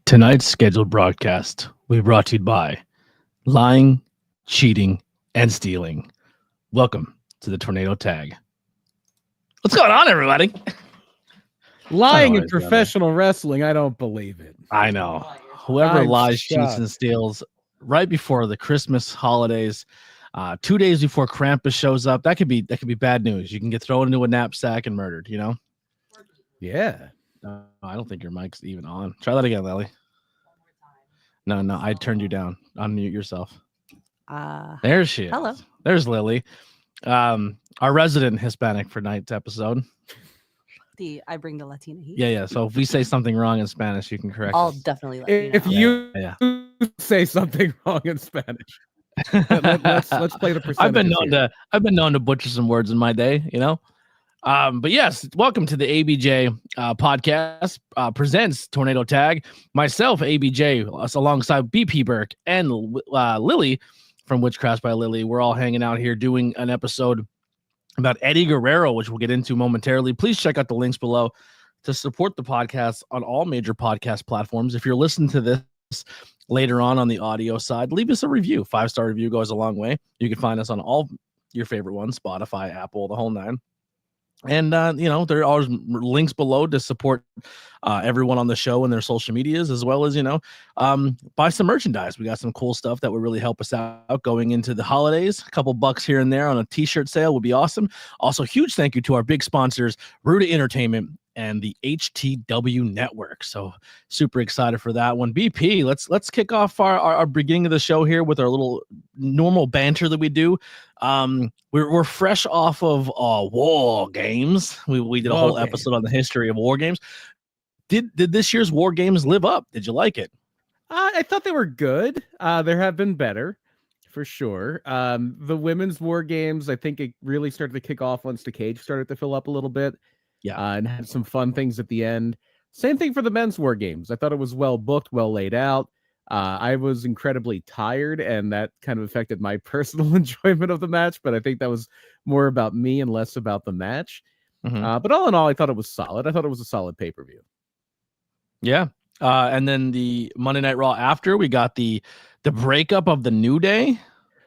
Tonight's scheduled broadcast will be brought to you by lying, cheating, and stealing. Welcome to the Tornado Tag. What's going on, everybody? Lying in professional wrestling, I don't believe it. I know. Whoever lies, cheats, and steals right before the Christmas holidays, 2 days before Krampus shows up, that could be bad news. You can get thrown into a knapsack and murdered, you know? Yeah. I don't think your mic's even on. Try that again, Lily. No, I turned you down. Unmute yourself. There she is. Hello. There's Lily. Our resident Hispanic for night's episode. I bring the Latina heat. Yeah. So if we say something wrong in Spanish, you can correct I'll us. definitely let you know. If you say something wrong in Spanish, let's play the percentage. I've been known to butcher some words in my day, you know. But yes, welcome to the ABJ podcast. Presents Tornado Tag. Myself, ABJ, alongside BP Burke and Lily from Witchcraft by Lily. We're all hanging out here doing an episode about Eddie Guerrero, which we'll get into momentarily. Please check out the links below to support the podcast on all major podcast platforms. If you're listening to this later on the audio side, leave us a review. 5-star review goes a long way. You can find us on all your favorite ones, Spotify, Apple, the whole nine. And, there are always links below to support everyone on the show and their social medias, as well as, buy some merchandise. We got some cool stuff that would really help us out going into the holidays. A couple bucks here and there on a t-shirt sale would be awesome. Also, huge thank you to our big sponsors, Ruda Entertainment and the HTW Network. So super excited for that one. BP, let's kick off our beginning of the show here with our little normal banter that we do. We're fresh off of war games. We did a whole episode on the history of war games. Did this year's war games live up? Did you like it? I thought they were good. There have been better, for sure. The women's war games, I think it really started to kick off once the cage started to fill up a little bit. Yeah, and had some fun things at the end. Same thing for the men's war games. I thought it was well booked, well laid out. I was incredibly tired, and that kind of affected my personal enjoyment of the match, but I think that was more about me and less about the match. Mm-hmm. But all in all, I thought it was solid. I thought it was a solid pay-per-view. Yeah. And then the Monday Night Raw after, we got the breakup of the New Day.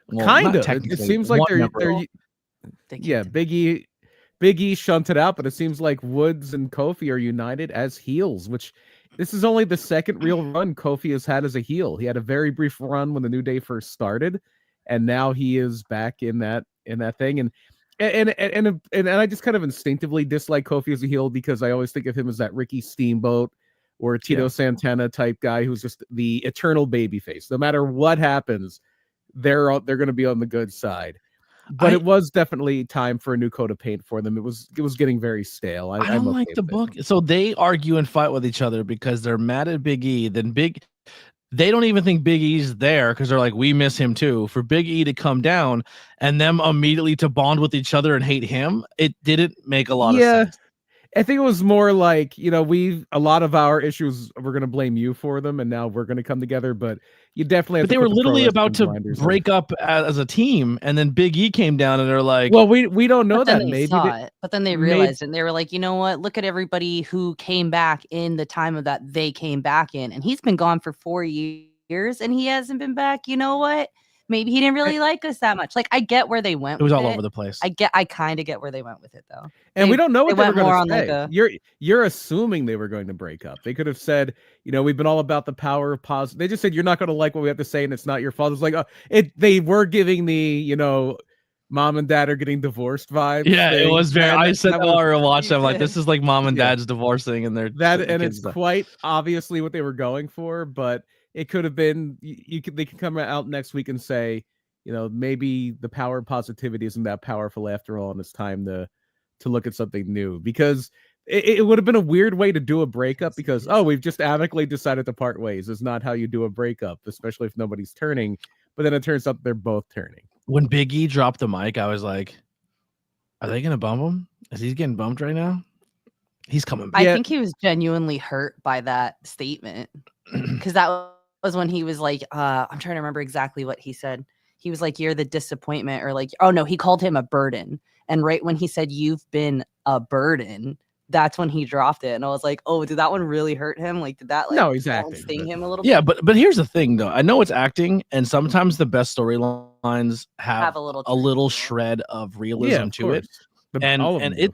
Well, kind of. It seems like they're Big E shunted out, but it seems like Woods and Kofi are united as heels, which this is only the second real run Kofi has had as a heel. He had a very brief run when the New Day first started, and now he is back in that thing. And I just kind of instinctively dislike Kofi as a heel because I always think of him as that Ricky Steamboat or a Tito Santana type guy who's just the eternal babyface. No matter what happens, they're going to be on the good side. But it was definitely time for a new coat of paint for them. It was getting very stale. I don't like the book. So they argue and fight with each other because they're mad at Big E. Then they don't even think Big E's there because they're like, we miss him too. For Big E to come down and them immediately to bond with each other and hate him, it didn't make a lot of sense. I think it was more like, a lot of our issues, we're going to blame you for them, and now we're going to come together, but you definitely have But they were literally about to break up as a team, and then Big E came down, and they're like... Well, we don't know that. But then they realized it, and they were like, you know what? Look at everybody who came back in the time of that they came back in, and he's been gone for 4 years, and he hasn't been back. You know what? Maybe he didn't really like us that much. Like, I get where they went. It was all over the place. I kind of get where they went with it, though. And we don't know what they were going to say. You're assuming they were going to break up. They could have said, we've been all about the power of positive. They just said, you're not going to like what we have to say, and it's not your fault. It's like, they were giving the, mom and dad are getting divorced vibes. Yeah, it was very. I said while we were watching, I'm like, this is like mom and dad's divorcing, and it's quite obviously what they were going for, but. It could have been they could come out next week and say, maybe the power of positivity isn't that powerful after all, and it's time to look at something new. Because it would have been a weird way to do a breakup because we've just amicably decided to part ways. It's not how you do a breakup, especially if nobody's turning. But then it turns out they're both turning. When Big E dropped the mic, I was like, are they gonna bump him? Is he getting bumped right now? He's coming back. I think he was genuinely hurt by that statement because that was when he was like, I'm trying to remember exactly what he said. He was like, you're the disappointment, or like, oh no, he called him a burden. And right when he said, you've been a burden, that's when he dropped it. And I was like, oh, did that one really hurt him? Like, did that No, he's acting, sting him a little Yeah, bit? but here's the thing though. I know it's acting, and sometimes the best storylines have a little a little truth to it. shred of realism Yeah, of to it. course. And All of them do.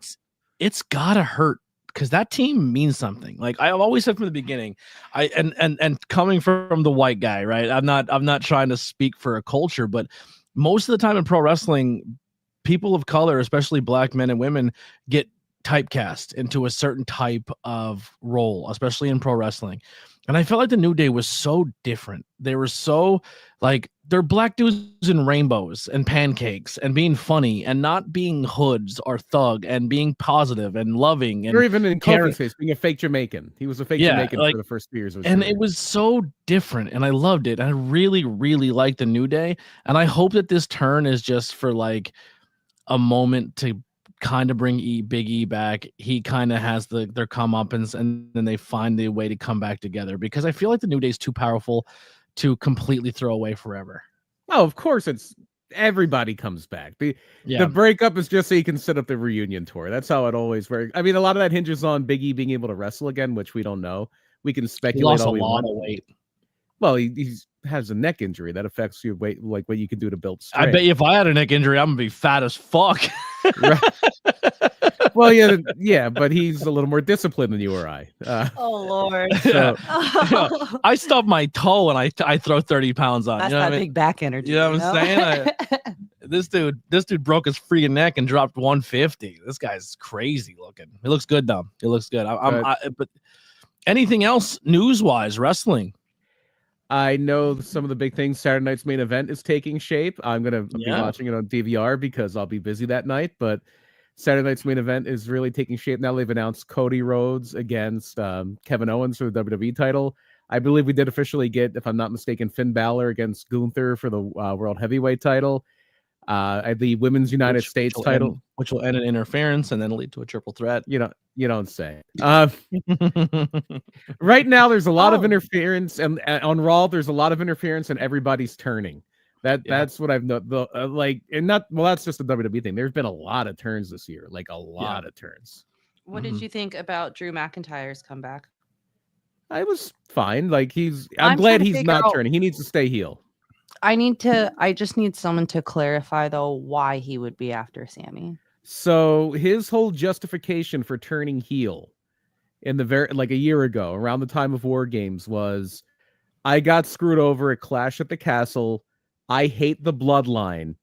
it's gotta hurt because that team means something. Like I've always said from the beginning, and coming from the white guy, right? I'm not trying to speak for a culture, but most of the time in pro wrestling, people of color, especially black men and women, get typecast into a certain type of role, especially in pro wrestling. And I felt like the New Day was so different. They were so like they're black dudes in rainbows and pancakes and being funny and not being hoods or thug and being positive and loving. And you're even in caring. Kofi's case being a fake Jamaican. He was a fake Jamaican like, for the first 2 years of his and career. it was so different, and I loved it. And I really, really liked the New Day. And I hope that this turn is just for like a moment to kind of bring Big E back. He kind of has their comeuppance, and then they find the way to come back together, because I feel like the New Day is too powerful to completely throw away forever. Oh, of course, it's everybody comes back. The breakup is just so you can set up the reunion tour. That's how it always works. I mean, a lot of that hinges on Big E being able to wrestle again, which we don't know. We can speculate. He lost all a we lot want. of weight. Well, he has a neck injury that affects your weight, like what you can do to build strength. I bet you if I had a neck injury, I'm gonna be fat as fuck. Right. Well, yeah, but he's a little more disciplined than you or I. Oh Lord! So, I stub my toe and I throw 30 pounds on. That's you know that what big back energy. You know what I'm saying? This dude broke his freaking neck and dropped 150. This guy's crazy looking. He looks good though. He looks good. But anything else news wise, wrestling? I know some of the big things. Saturday night's main event is taking shape. I'm going to be watching it on DVR because I'll be busy that night. But Saturday night's main event is really taking shape now. They've announced Cody Rhodes against Kevin Owens for the WWE title. I believe we did officially get, if I'm not mistaken, Finn Balor against Gunther for the World Heavyweight title. The Women's United States title. Which will end in interference and then lead to a triple threat. You don't say. Right now, there's a lot of interference, and on Raw, there's a lot of interference, and everybody's turning. That's what I've noticed. That's just a WWE thing. There's been a lot of turns this year, like a lot of turns. What did you think about Drew McIntyre's comeback? I was fine. Like I'm glad he's not turning. He needs to stay heel. I just need someone to clarify though why he would be after Sammy. So his whole justification for turning heel in a year ago, around the time of War Games, was I got screwed over at Clash at the Castle. I hate the bloodline.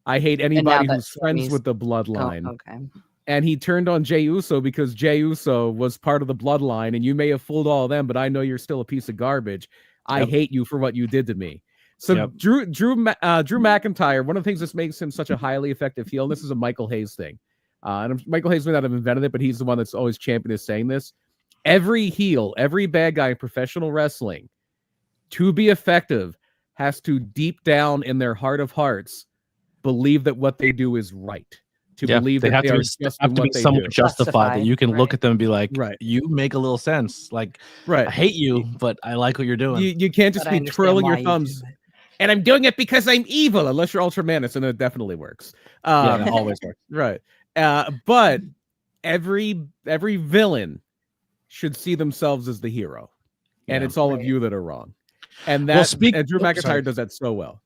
I hate anybody who's friends with the bloodline. Oh, okay. And he turned on Jey Uso because Jey Uso was part of the bloodline, and you may have fooled all of them, but I know you're still a piece of garbage. I hate you for what you did to me. So Drew McIntyre, one of the things that makes him such a highly effective heel, and this is a Michael Hayes thing. And Michael Hayes may not have invented it, but he's the one that's always championed is saying this. Every heel, every bad guy in professional wrestling, to be effective, has to deep down in their heart of hearts believe that what they do is right. Believe that they have to be somewhat justified, that you can look at them and be like, right, you make a little sense. Like, right, I hate you, but I like what you're doing. You can't just be twirling your thumbs. And I'm doing it because I'm evil, unless you're Ultramanus, and it definitely works. It always works. Right. But every villain should see themselves as the hero. And it's all of you that are wrong. And Drew McIntyre does that so well.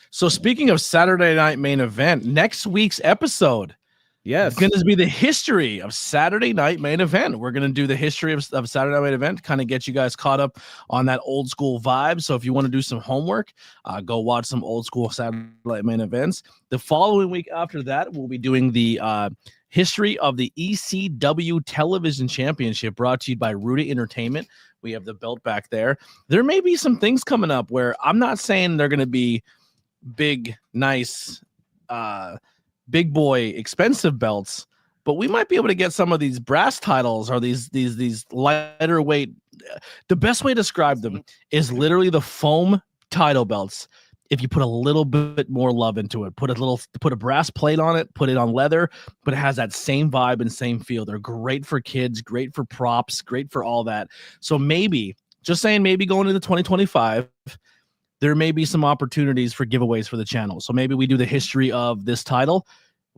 So speaking of Saturday Night Main Event, next week's episode is going to be the history of Saturday Night Main Event. We're going to do the history of Saturday Night Main Event, kind of get you guys caught up on that old school vibe. So if you want to do some homework, go watch some old school Saturday Night Main Events. The following week after that, we'll be doing the history of the ECW Television Championship, brought to you by Ruda Entertainment. We have the belt back there. There may be some things coming up where I'm not saying they're going to be big, nice, big boy, expensive belts, but we might be able to get some of these brass titles or these lighter weight. The best way to describe them is literally the foam title belts. If you put a little bit more love into it, put a brass plate on it, put it on leather, but it has that same vibe and same feel. They're great for kids, great for props, great for all that. So maybe, just saying, maybe going into 2025, there may be some opportunities for giveaways for the channel. So maybe we do the history of this title.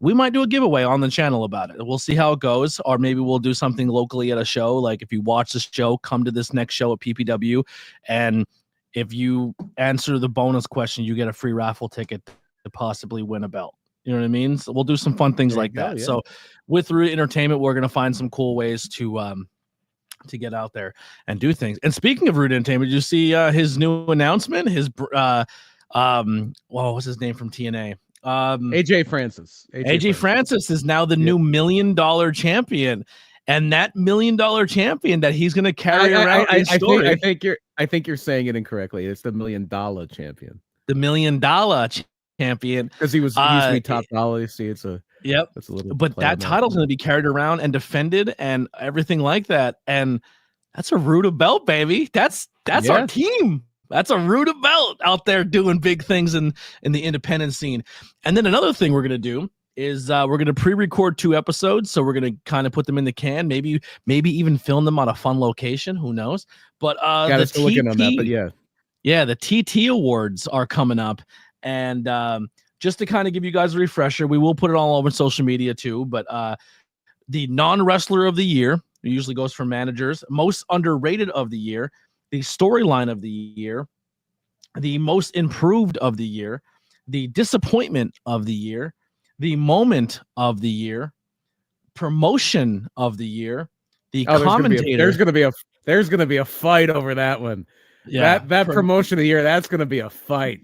we might do a giveaway on the channel about it. We'll see how it goes, or maybe we'll do something locally at a show. Like if you watch this show, come to this next show at PPW, and if you answer the bonus question, you get a free raffle ticket to possibly win a belt. You know what I mean? So we'll do some fun things like that. Yeah. So with Ruda Entertainment, we're gonna find some cool ways to get out there and do things. And speaking of Ruda Entertainment, did you see his new announcement? His what was his name from TNA? AJ Francis. AJ Francis is now the new $1 million champion, and that $1 million champion that he's going to carry around. I think you're saying it incorrectly. It's the $1 million champion. The $1 million champion, because he used to be top dollar. See, it's a little. But that title's going to be carried around and defended and everything like that, and that's a Ruda belt, baby. That's our team. That's a Ruda belt out there doing big things in the independent scene. And then another thing we're going to do is we're going to pre-record 2 episodes. So we're going to kind of put them in the can, maybe even film them on a fun location. Who knows? But still looking on that, but yeah, the TT Awards are coming up. And just to kind of give you guys a refresher, we will put it all over social media too. But the non-wrestler of the year usually goes for managers, most underrated of the year, the storyline of the year, the most improved of the year, the disappointment of the year, the moment of the year, promotion of the year, the commentator. There's gonna be a fight over that one. Yeah, that promotion of the year. That's gonna be a fight.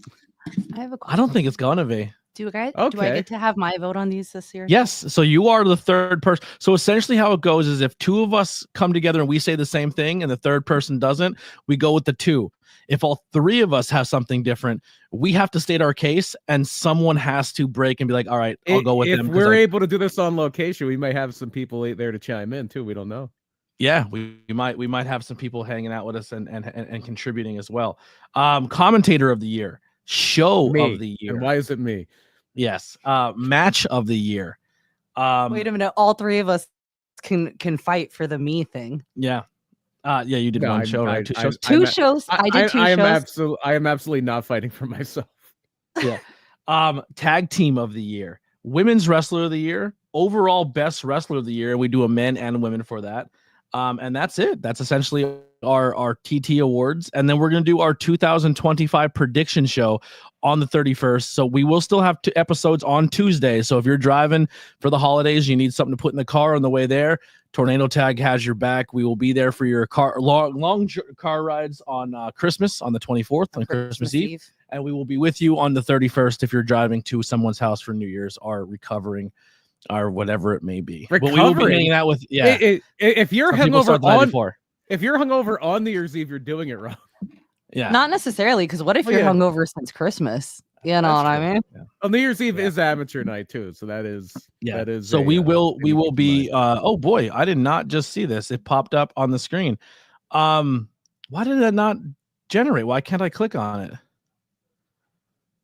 I have a question. I don't think it's gonna be. Do I get to have my vote on these this year? Yes. So you are the third person. So essentially how it goes is if 2 of us come together and we say the same thing and the third person doesn't, we go with the 2. If all 3 of us have something different, we have to state our case and someone has to break and be like, all right, I'll go with them. If we're able to do this on location, we might have some people there to chime in too. We don't know. Yeah, we might have some people hanging out with us and contributing as well. Commentator of the year, show of the year. And why is it me? Yes. Match of the year. Wait a minute. All 3 of us can fight for the me thing. Yeah. You did one show, right? 2 shows. I did 2 shows. I am absolutely not fighting for myself. Yeah. Tag team of the year, women's wrestler of the year, overall best wrestler of the year. We do a men and women for that. And that's it. That's essentially our TT awards. And then we're going to do our 2025 prediction show on the 31st. So we will still have 2 episodes on Tuesday. So if you're driving for the holidays, you need something to put in the car on the way there, Tornado Tag has your back. We will be there for your long car rides on Christmas on the 24th on Christmas Eve. And we will be with you on the 31st if you're driving to someone's house for New Year's or recovering or whatever it may be. But we will be hanging out with if you're hungover on New Year's Eve, you're doing it wrong. Yeah, not necessarily, because what if you're hungover since Christmas? You know what I mean? Yeah. Well, New Year's Eve is amateur night too, so that is So we will be. Oh boy, I did not just see this. It popped up on the screen. Why did that not generate? Why can't I click on it?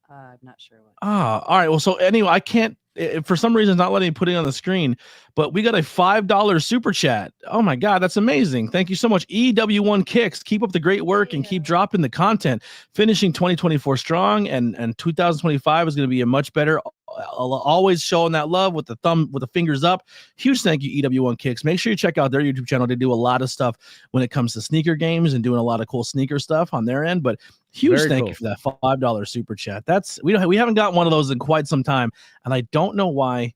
I'm not sure. All right. Well, so anyway, I can't. For some reason, it's not letting me put it on the screen, but we got a $5 super chat. Oh my God, that's amazing. Thank you so much. EW1 Kicks, keep up the great work and keep dropping the content. Finishing 2024 strong, and 2025 is going to be a much better. Always showing that love with the fingers up. Huge thank you, EW1 Kicks. Make sure you check out their YouTube channel. They do a lot of stuff when it comes to sneaker games and doing a lot of cool sneaker stuff on their end, but huge thank you for that $5 super chat. We haven't got one of those in quite some time, and I don't know why.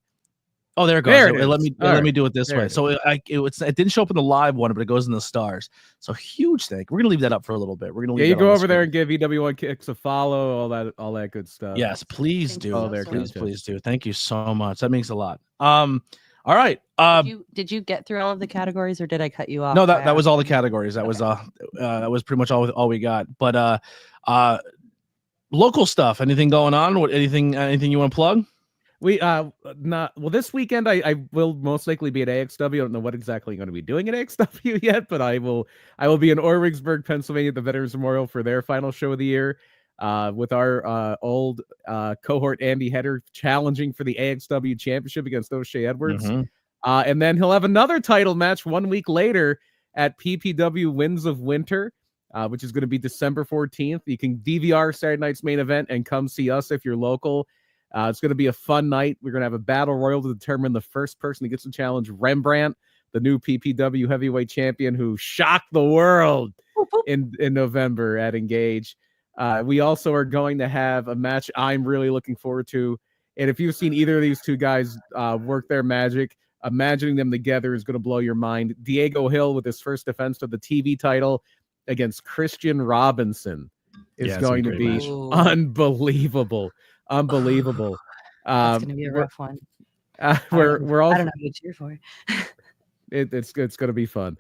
Oh, there it goes. Let me do it this way. So it didn't show up in the live one, but it goes in the stars. So huge thank. We're gonna leave that up for a little bit. We're gonna you go over there and give EW1 Kicks a follow, all that good stuff. Yes, please do. Please do. Thank you so much. That means a lot. All right. Did you get through all of the categories, or did I cut you off? No, that was all the categories. That was pretty much all we got. But local stuff. Anything going on? Anything you want to plug? This weekend I will most likely be at AXW. I don't know what exactly I'm going to be doing at AXW yet, but I will be in Orwigsburg, Pennsylvania at the Veterans Memorial for their final show of the year, with our old cohort Andy Header challenging for the AXW championship against O'Shea Edwards. And then he'll have another title match 1 week later at PPW Winds of Winter, which is going to be December 14th. You can DVR Saturday night's main event and come see us if you're local. It's going to be a fun night. We're going to have a battle royal to determine the first person who gets to challenge Rembrandt, the new PPW heavyweight champion who shocked the world in November at Engage. We also are going to have a match I'm really looking forward to. And if you've seen either of these two guys work their magic, imagining them together is going to blow your mind. Diego Hill with his first defense of the TV title against Christian Robinson is going to be unbelievable. Unbelievable. It's going to be a rough one. We're all, I don't know who to cheer for. It's going to be fun.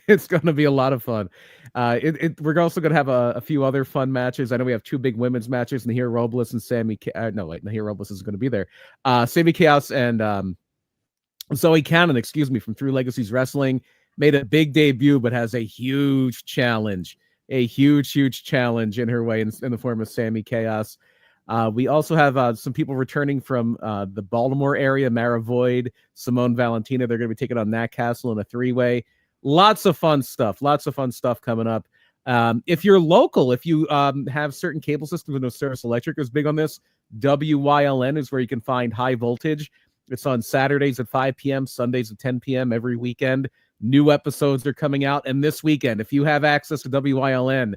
It's going to be a lot of fun. We're also going to have a few other fun matches. I know we have two big women's matches. Nahir Robles and Nahir Robles is going to be there. Sammy Chaos and Zoe Cannon, from Through Legacies Wrestling, made a big debut, but has a huge challenge in her way in the form of Sammy Chaos. We also have some people returning from the Baltimore area, Mara Void, Simone Valentina. They're going to be taking on Nat Castle in a three-way. Lots of fun stuff coming up. If you're local, if you have certain cable systems, I know Service Electric is big on this. WYLN is where you can find High Voltage. It's on Saturdays at 5 p.m., Sundays at 10 p.m. every weekend. New episodes are coming out. And this weekend, if you have access to WYLN,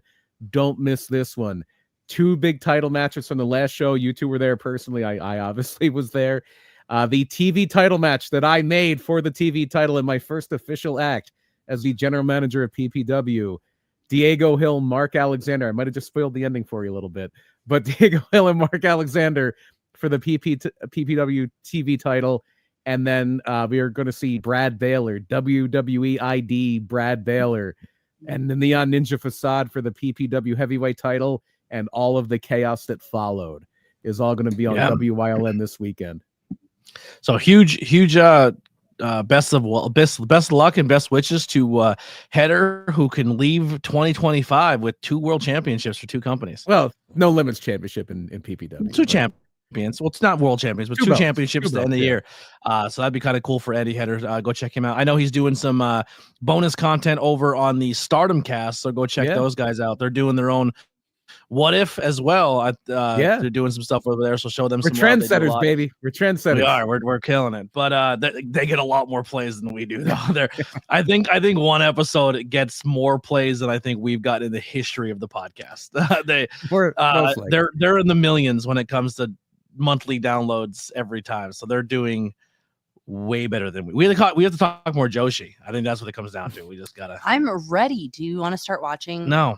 don't miss this one. Two big title matches from the last show. You two were there personally. I obviously was there. The TV title match that I made for the TV title in my first official act as the general manager of PPW. Diego Hill, Mark Alexander. I might have just spoiled the ending for you a little bit. But Diego Hill and Mark Alexander for the PPW TV title. And then we are going to see Brad Baylor, WWE ID Brad Baylor, and the Neon Ninja Facade for the PPW heavyweight title. And all of the chaos that followed is all going to be on WYLN this weekend. So huge best of luck and best wishes to Header, who can leave 2025 with 2 world championships for 2 companies. Well, no limits championship in PPW. 2 champions. Well, it's not world champions, but 2 championships at the end of the year. So that'd be kind of cool for Eddie Header. Go check him out. I know he's doing some bonus content over on the Stardom Cast, so go check those guys out. They're doing their own What If as well. They're doing some stuff over there, so show them. We're trendsetters, baby. We're trendsetters. We are. We're killing it. But they get a lot more plays than we do. Though. I think one episode gets more plays than I think we've got in the history of the podcast. They're in the millions when it comes to monthly downloads every time. So they're doing way better than we have to talk more Joshi. I think that's what it comes down to. We just gotta. I'm ready. Do you want to start watching? No.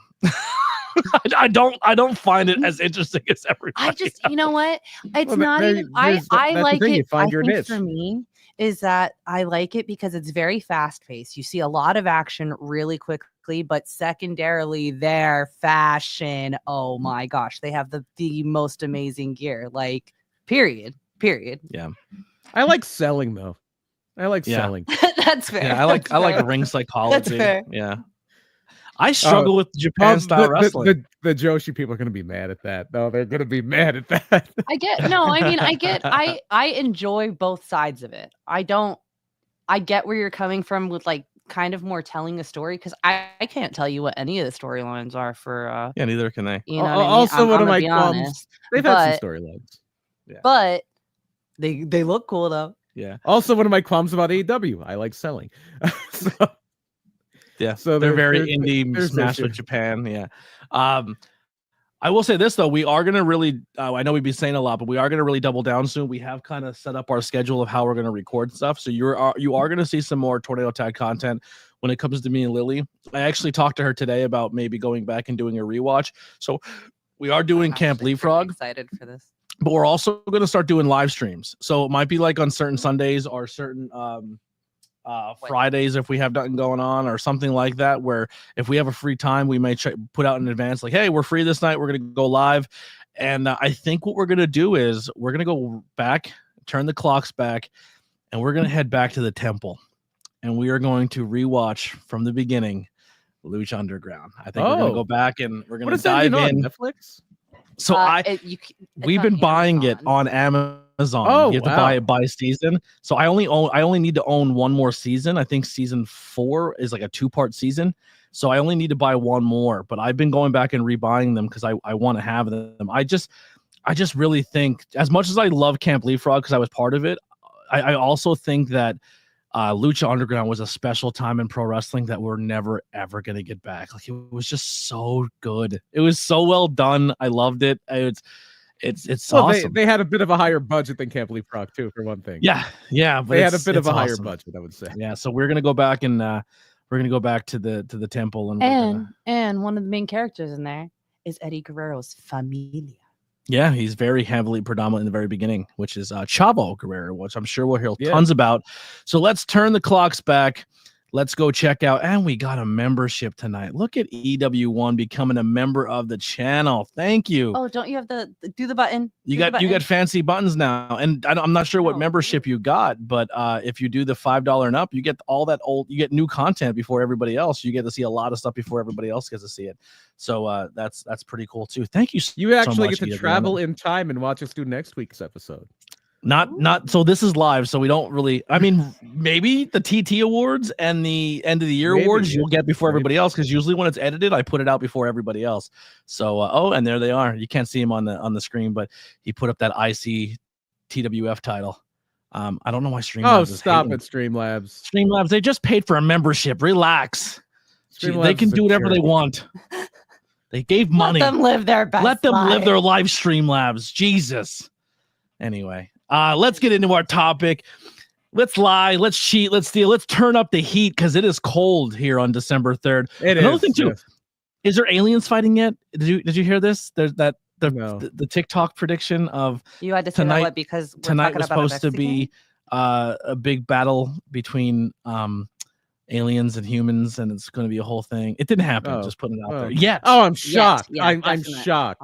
I don't find it as interesting as everybody. You know what? It's not even. I like it. I think for me is that I like it because it's very fast paced. You see a lot of action really quickly, but secondarily, their fashion. Oh my gosh, they have the most amazing gear. Like, period. Yeah, I like selling though. I like selling. That's fair. Yeah, I like ring psychology. That's fair. Yeah. I struggle with Japan style wrestling. The Joshi people are going to be mad at that. No, they're going to be mad at that. I enjoy both sides of it. I get where you're coming from with like kind of more telling a story, because I can't tell you what any of the storylines are for. Neither can they. You know also, one of my qualms. They've had some storylines. Yeah. But they look cool though. Yeah. Also, one of my qualms about AEW. I like selling. Yeah, so they're very indie smash with Japan. Yeah. I will say this though, we are gonna really I know we've been saying a lot, but we are gonna really double down soon. We have kind of set up our schedule of how we're gonna record stuff. So you are gonna see some more Tornado Tag content when it comes to me and Lily. I actually talked to her today about maybe going back and doing a rewatch. So we are doing Camp Leapfrog. Excited for this. But we're also gonna start doing live streams. So it might be like on certain Sundays or certain Fridays if we have nothing going on or something like that, where if we have a free time we may put out in advance like, hey, we're free this night, we're gonna go live. And I think what we're gonna do is we're gonna go back, turn the clocks back, and we're gonna head back to the temple, and we are going to rewatch from the beginning Lucha Underground. I think we're gonna go back and we're gonna dive in. Netflix. So we've been buying it on Amazon. You have to buy it by season. So I only need to own one more season. I think season 4 is like a 2-part season. So I only need to buy one more. But I've been going back and rebuying them because I want to have them. I just really think, as much as I love Camp Leapfrog because I was part of it, I also think that Lucha Underground was a special time in pro wrestling that we're never ever gonna get back. Like, it was just so good. It was so well done. I loved it. It's well, awesome. They had a bit of a higher budget than Camp Leapfrog too, for one thing. Yeah, but they had a bit of a awesome. higher budget, I would say. Yeah, so we're gonna go back and we're gonna go back to the temple and one of the main characters in there is Eddie Guerrero's familia. Yeah, he's very heavily predominant in the very beginning, which is Chavo Guerrero, which I'm sure we'll hear tons about. So let's turn the clocks back. Let's go check out. And we got a membership tonight. Look at EW1 becoming a member of the channel. Thank you. Oh, don't you have do the button? You got fancy buttons now. And I'm not sure what membership you got, but if you do the $5 and up, you get all that you get new content before everybody else. You get to see a lot of stuff before everybody else gets to see it. So that's pretty cool too. Thank you. You actually get to travel in time and watch us do next week's episode. Not so this is live, so we don't really. I mean, maybe the TT awards and the end of the year awards you'll get before everybody else, because usually when it's edited, I put it out before everybody else. So and there they are. You can't see him on the screen, but he put up that IC TWF title. I don't know why Streamlabs. Oh, stop it, Streamlabs. Streamlabs, they just paid for a membership. Relax. They can do whatever they want. They gave money. Let them live their best. Let them live their live, Streamlabs. Jesus. Anyway. Let's get into our topic. Let's lie, let's cheat, let's steal, let's turn up the heat because it is cold here on December 3rd. Another thing too, is there aliens fighting yet? Did you hear this? There's the TikTok prediction of you had to say tonight, that because tonight was supposed to be a big battle between aliens and humans, and it's going to be a whole thing. It didn't happen. Just putting it out there. Yeah. Oh, I'm shocked. Yeah, I'm shocked.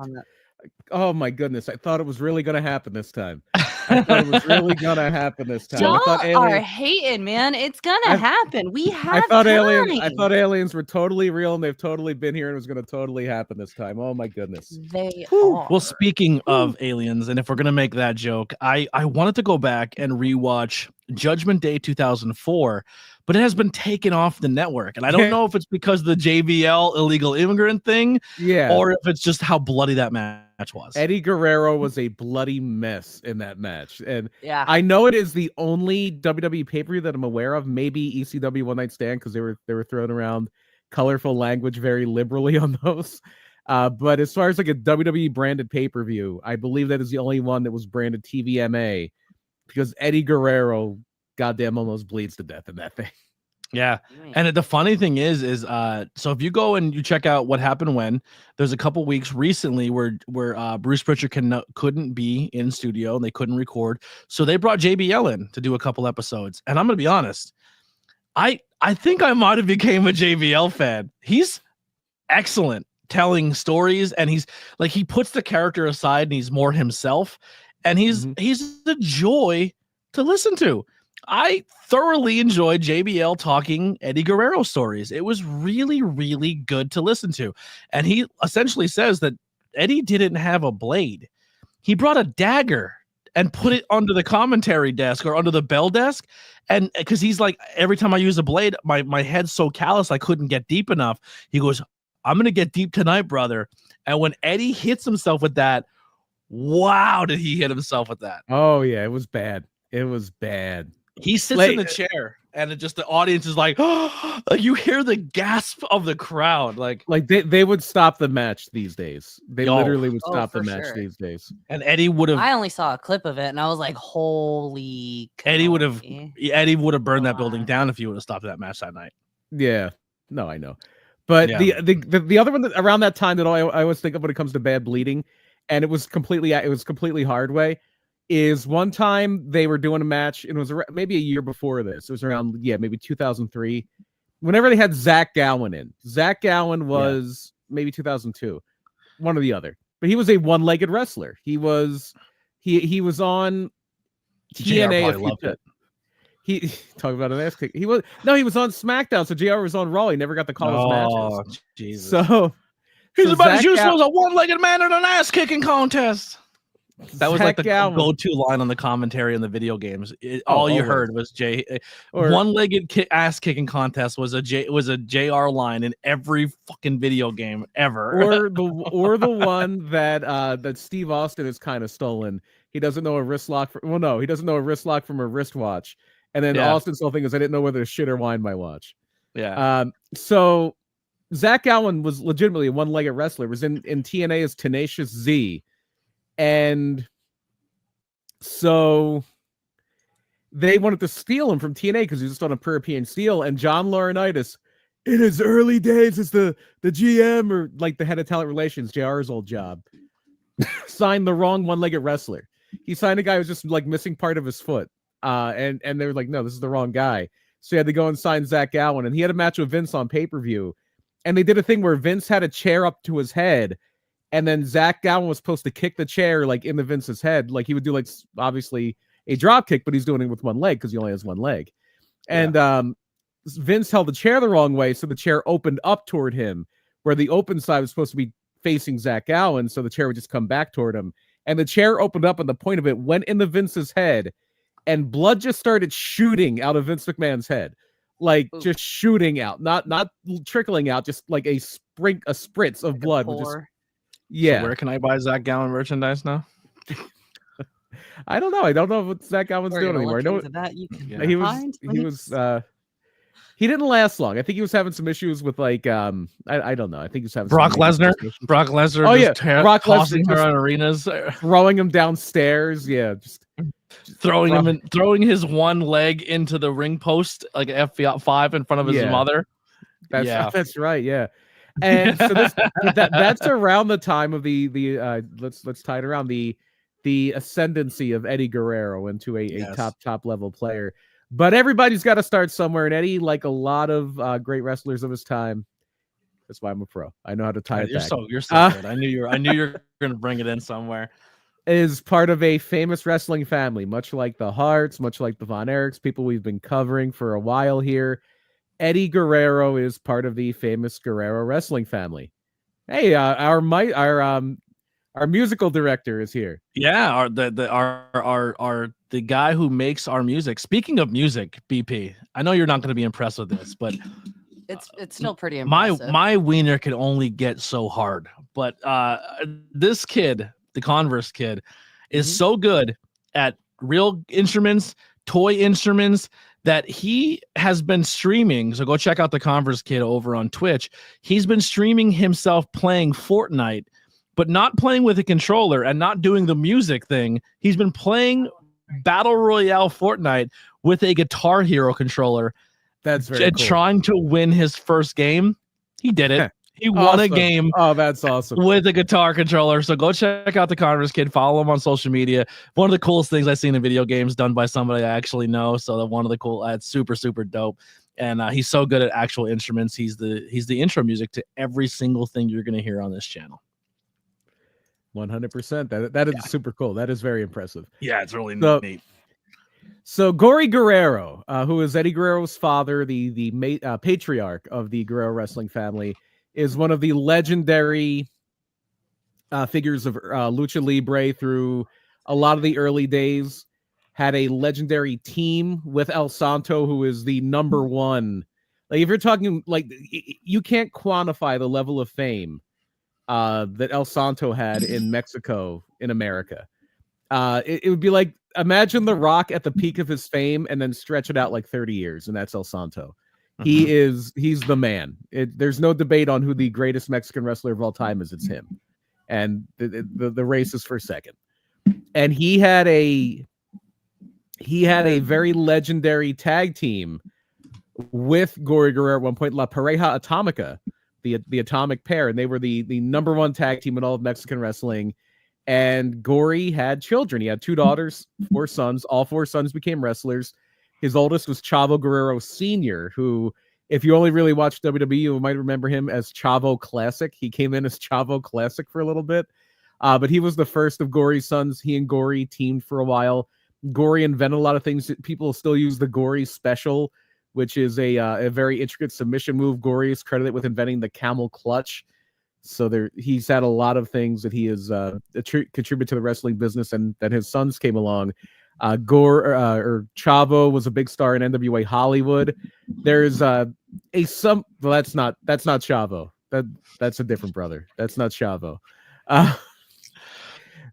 Oh my goodness! I thought it was really going to happen this time. I thought it was really going to happen this time. Y'all are hating, man. It's going to happen. We have I thought aliens were totally real, and they've totally been here, and it was going to totally happen this time. Oh my goodness. They are. Well, speaking of aliens, and if we're going to make that joke, I wanted to go back and rewatch Judgment Day 2004, but it has been taken off the network. And I don't know if it's because of the JBL illegal immigrant thing, or if it's just how bloody that match was. Eddie Guerrero was a bloody mess in that match. And I know it is the only WWE pay-per-view that I'm aware of, maybe ECW One Night Stand, because they were throwing around colorful language very liberally on those. But as far as like a WWE branded pay-per-view, I believe that is the only one that was branded TVMA, because Eddie Guerrero goddamn almost bleeds to death in that thing. Yeah. And the funny thing is so if you go and you check out what happened when, there's a couple weeks recently where Bruce Pritchard couldn't be in studio and they couldn't record. So they brought JBL in to do a couple episodes. And I'm going to be honest, I think I might have became a JBL fan. He's excellent telling stories, and he's like, he puts the character aside and he's more himself, and he's a joy to listen to. I thoroughly enjoyed JBL talking Eddie Guerrero stories. It was really, really good to listen to. And he essentially says that Eddie didn't have a blade. He brought a dagger and put it under the commentary desk or under the bell desk. And because he's like, every time I use a blade, my head's so callous I couldn't get deep enough. He goes, I'm going to get deep tonight, brother. And when Eddie hits himself with that, wow, did he hit himself with that? Oh, yeah, it was bad. It was bad. He sits in the chair, and the audience is like, oh, you hear the gasp of the crowd. Like they would stop the match these days. They literally would stop the match these days. And Eddie would have. I only saw a clip of it, and I was like, holy. Eddie would have burned that building down if he would have stopped that match that night. Yeah. No, I know. But the other one around that time that I always think of when it comes to bad bleeding, and it was completely hard way, is one time they were doing a match, and it was maybe a year before this. It was around, maybe 2003. Whenever they had Zach Gowen in. Zach Gowen was maybe 2002. One or the other. But he was a one-legged wrestler. He was on TNA. Loved it. He talk about an ass kick. He was on SmackDown, so JR was on Raw. He never got to call his matches. Jesus. So he's about as useful as a one-legged man in an ass-kicking contest. That was like the Gowen. go-to line on the commentary in the video games. All you heard was one-legged ass kicking contest was a JR line in every fucking video game ever. Or the one that Steve Austin has kind of stolen. He doesn't know a wrist lock. He doesn't know a wrist lock from a wristwatch. And then Austin's whole thing is I didn't know whether to shit or wind my watch. Yeah. So Zach Gowen was legitimately a one-legged wrestler. Was in TNA as Tenacious Z. And so they wanted to steal him from TNA because he was just on a European steal. And John Laurinaitis, in his early days as the GM or like the head of talent relations, JR's old job, signed the wrong one-legged wrestler. He signed a guy who was just like missing part of his foot. And they were like, no, this is the wrong guy. So he had to go and sign Zach Gowen. And he had a match with Vince on pay-per-view. And they did a thing where Vince had a chair up to his head. And then Zach Gowen was supposed to kick the chair like into Vince's head. Like he would do like obviously a drop kick, but he's doing it with one leg because he only has one leg. And Vince held the chair the wrong way. So the chair opened up toward him where the open side was supposed to be facing Zach Gowen. So the chair would just come back toward him. And the chair opened up and the point of it went into Vince's head and blood just started shooting out of Vince McMahon's head. Like just shooting out, not trickling out, just like a spritz of blood. So where can I buy Zach Gowen merchandise now? I don't know. I don't know what Zach Gowen's doing anymore. I know he didn't last long. I think he was having some issues with like I don't know. I think he was having Brock Lesnar. Brock Lesnar. Oh yeah, Brock tossing Lesnar her on arenas, throwing him downstairs. Yeah, just throwing his one leg into the ring post like an F5 in front of his mother. That's right. Yeah. And so that's around the time of the let's tie it around the ascendancy of Eddie Guerrero into a top level player. But everybody's got to start somewhere, and Eddie, like a lot of great wrestlers of his time, that's why I'm a pro. I know how to tie it back. You're so good. I knew you were going to bring it in somewhere. Is part of a famous wrestling family, much like the Harts, much like the Von Erichs, people we've been covering for a while here. Eddie Guerrero is part of the famous Guerrero wrestling family. Hey, our musical director is here. Yeah, the guy who makes our music. Speaking of music, BP, I know you're not going to be impressed with this, but it's still pretty impressive. My wiener can only get so hard, but this kid, the Converse kid, is so good at real instruments, toy instruments, that he has been streaming. So go check out the Converse kid over on Twitch. He's been streaming himself playing Fortnite, but not playing with a controller and not doing the music thing. He's been playing Battle Royale Fortnite with a Guitar Hero controller. That's very cool. Trying to win his first game. He did it. He won a game. Oh, that's awesome. With a guitar controller. So go check out the Converse kid. Follow him on social media. One of the coolest things I've seen in video games done by somebody I actually know. So that one of the cool, it's super, super dope. And he's so good at actual instruments. He's the intro music to every single thing you're going to hear on this channel. 100%. That is super cool. That is very impressive. Yeah, it's really neat. So Gory Guerrero, who is Eddie Guerrero's father, the patriarch of the Guerrero wrestling family, is one of the legendary figures of Lucha Libre through a lot of the early days. Had a legendary team with El Santo, who is the number one. Like, if you're talking, like, you can't quantify the level of fame that El Santo had in Mexico, in America. It would be like, imagine The Rock at the peak of his fame and then stretch it out like 30 years, and that's El Santo. He's the man. There's no debate on who the greatest Mexican wrestler of all time is. It's him. And the race is for second. And he had a very legendary tag team with Gory Guerrero at one point, La Pareja Atomica, the atomic pair, and they were the number one tag team in all of Mexican wrestling. And Gory had children. He had 2 daughters, 4 sons. All 4 sons became wrestlers. His oldest was Chavo Guerrero Sr., who, if you only really watched WWE, you might remember him as Chavo Classic. He came in as Chavo Classic for a little bit. But he was the first of Gory's sons. He and Gory teamed for a while. Gory invented a lot of things. People still use the Gory Special, which is a very intricate submission move. Gory is credited with inventing the camel clutch, So he's had a lot of things that he has contributed to the wrestling business, and then his sons came along. Chavo was a big star in NWA Hollywood. There's well, that's not Chavo. That's a different brother. That's not Chavo.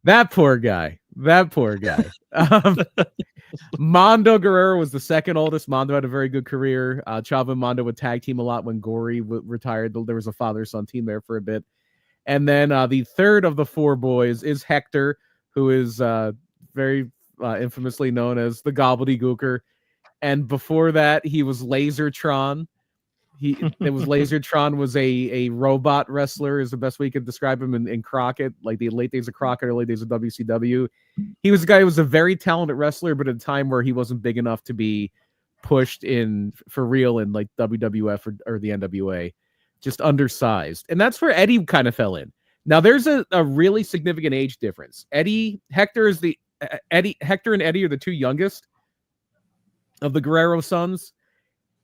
That poor guy. Mondo Guerrero was the second oldest. Mondo had a very good career. Chavo and Mondo would tag team a lot when Gory retired. There was a father-son team there for a bit. And then the third of the four boys is Hector, who is very infamously known as the Gobbledygooker. And before that, he was Lasertron. Lasertron was a robot wrestler, is the best way you could describe him in Crockett, like the late days of Crockett, early days of WCW. He was a guy who was a very talented wrestler, but at a time where he wasn't big enough to be pushed in for real in like WWF or the NWA, just undersized. And that's where Eddie kind of fell in. Now there's a really significant age difference. Hector and Eddie are the two youngest of the Guerrero sons.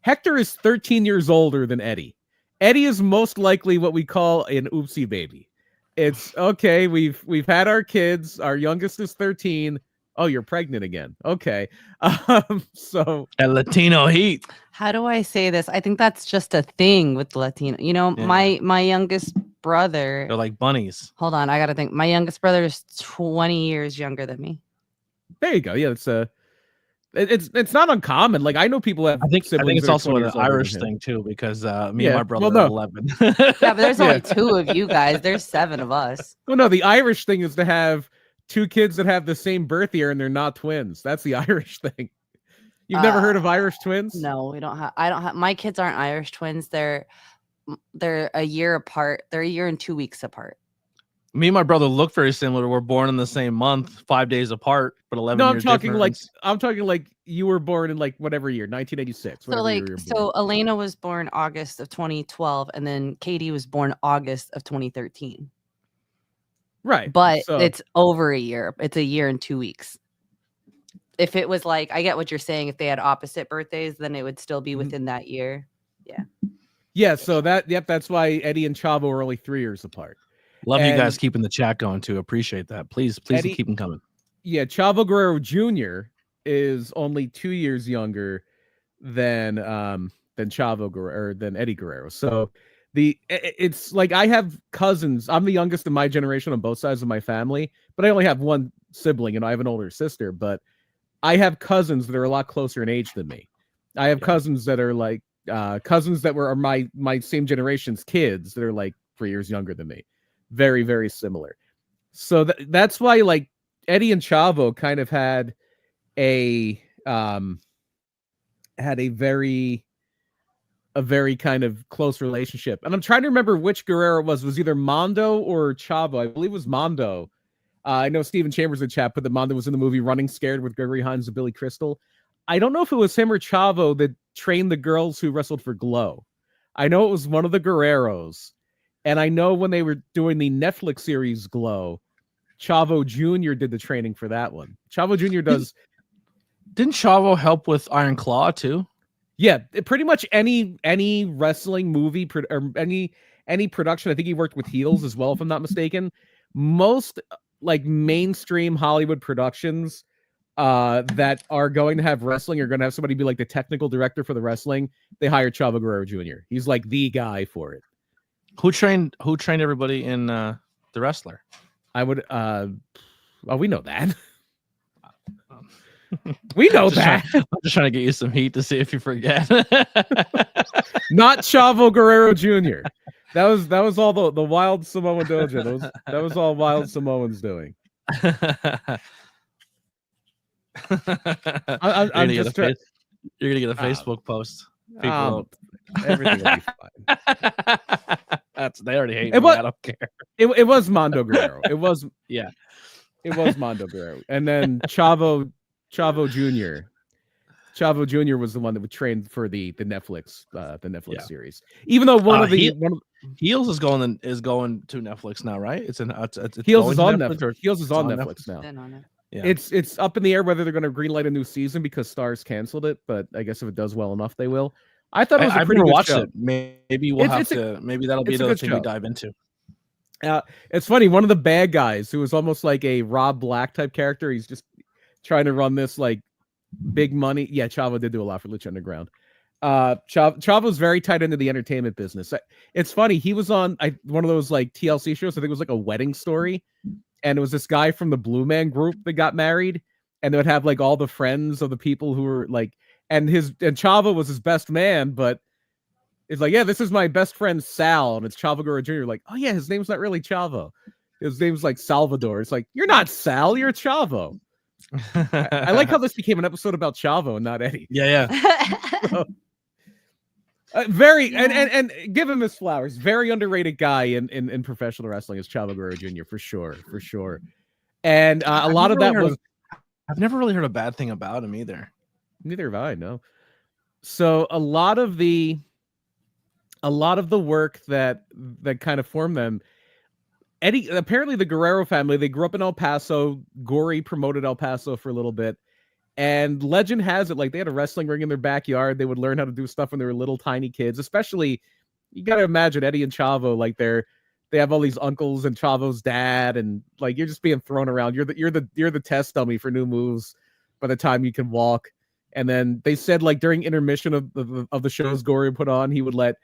Hector is 13 years older than Eddie. Eddie is most likely what we call an oopsie baby. It's okay. We've had our kids. Our youngest is 13. Oh, you're pregnant again. Okay. So at Latino heat. How do I say this? I think that's just a thing with Latino. You know, my youngest brother. They're like bunnies. Hold on, I gotta think. My youngest brother is 20 years younger than me. There you go. Yeah, it's not uncommon. Like I know people have. I think it's also an Irish thing too, because me and my brother are 11. Yeah, but there's only two of you guys. There's 7 of us. Well, no, the Irish thing is to have 2 kids that have the same birth year and they're not twins. That's the Irish thing. You've never heard of Irish twins? No, we don't have. I don't have. My kids aren't Irish twins. They're a year apart. They're a year and 2 weeks apart. Me and my brother look very similar. We're born in the same month, 5 days apart, but 11 years difference. I'm talking like you were born in like whatever year, 1986. So Elena was born August of 2012, and then Katie was born August of 2013. Right. But it's over a year. It's a year and 2 weeks. If it was like, I get what you're saying. If they had opposite birthdays, then it would still be within that year. Yeah. Yeah. So that's why Eddie and Chavo are only 3 years apart. Love you guys keeping the chat going too. Appreciate that. Please Eddie, keep them coming. Yeah, Chavo Guerrero Jr. is only 2 years younger than Chavo Guerrero or than Eddie Guerrero. So it's like I have cousins. I'm the youngest in my generation on both sides of my family, but I only have one sibling, and I have an older sister. But I have cousins that are a lot closer in age than me. I have cousins that are like cousins that were my same generation's kids that are like 3 years younger than me. Very, very similar. So that's why like Eddie and Chavo kind of had a very kind of close relationship. And I'm trying to remember which Guerrero it was. It was either Mondo or Chavo. I believe it was Mondo. I know Stephen Chambers in chat put that Mondo was in the movie Running Scared with Gregory Hines and Billy Crystal. I don't know if it was him or Chavo that trained the girls who wrestled for Glow. I know it was one of the Guerreros. And I know when they were doing the Netflix series Glow, Chavo Jr. did the training for that one. Chavo Jr. does. Didn't Chavo help with Iron Claw too? Yeah, pretty much any wrestling movie or any production. I think he worked with Heels as well, if I'm not mistaken. Most like mainstream Hollywood productions that are going to have wrestling are going to have somebody be like the technical director for the wrestling. They hire Chavo Guerrero Jr. He's like the guy for it. Who trained everybody in The Wrestler? I would we know that. We know that. I'm just trying to get you some heat to see if you forget. Not Chavo Guerrero Jr. That was all the Wild Samoan Dojo. That was all Wild Samoans doing. I'm just trying. You're gonna get a Facebook post. Everything will be fine. They already hate me. I don't care. It was Mondo Guerrero. It was Mondo Guerrero, and then Chavo Jr. Chavo Jr. was the one that would train for the Netflix series. Even though one of Heels is going to Netflix now, right? It's Heels is on Netflix. Heels is on Netflix now. Yeah. It's up in the air whether they're going to greenlight a new season because Starz canceled it, but I guess if it does well enough, they will. I thought it was a pretty good show. Maybe we'll have to. Maybe that'll be another thing we dive into. It's funny. One of the bad guys who was almost like a Rob Black type character. He's just trying to run this like big money. Yeah, Chavo did do a lot for Lucha Underground. Chavo's very tied into the entertainment business. It's funny. He was on one of those like TLC shows. I think it was like a wedding story. And it was this guy from the Blue Man Group that got married. And they would have like all the friends of the people who were like, and Chavo was his best man, but it's like, yeah, this is my best friend Sal, and it's Chavo Guerrero Jr. Like, oh yeah, his name's not really Chavo. His name's like Salvador. It's like, you're not Sal, you're Chavo. I like how this became an episode about Chavo and not Eddie. Yeah. So, and give him his flowers. Very underrated guy in professional wrestling is Chavo Guerrero Jr. for sure. And a lot of that was. I've never really heard a bad thing about him either. Neither have I. No. So a lot of the work that kind of formed them. Eddie, apparently the Guerrero family, they grew up in El Paso. Gory promoted El Paso for a little bit. And legend has it, like they had a wrestling ring in their backyard. They would learn how to do stuff when they were little tiny kids. Especially, you got to imagine Eddie and Chavo, like they have all these uncles and Chavo's dad, and like you're just being thrown around. You're the test dummy for new moves by the time you can walk. And then they said like during intermission of the shows Gory put on, he would let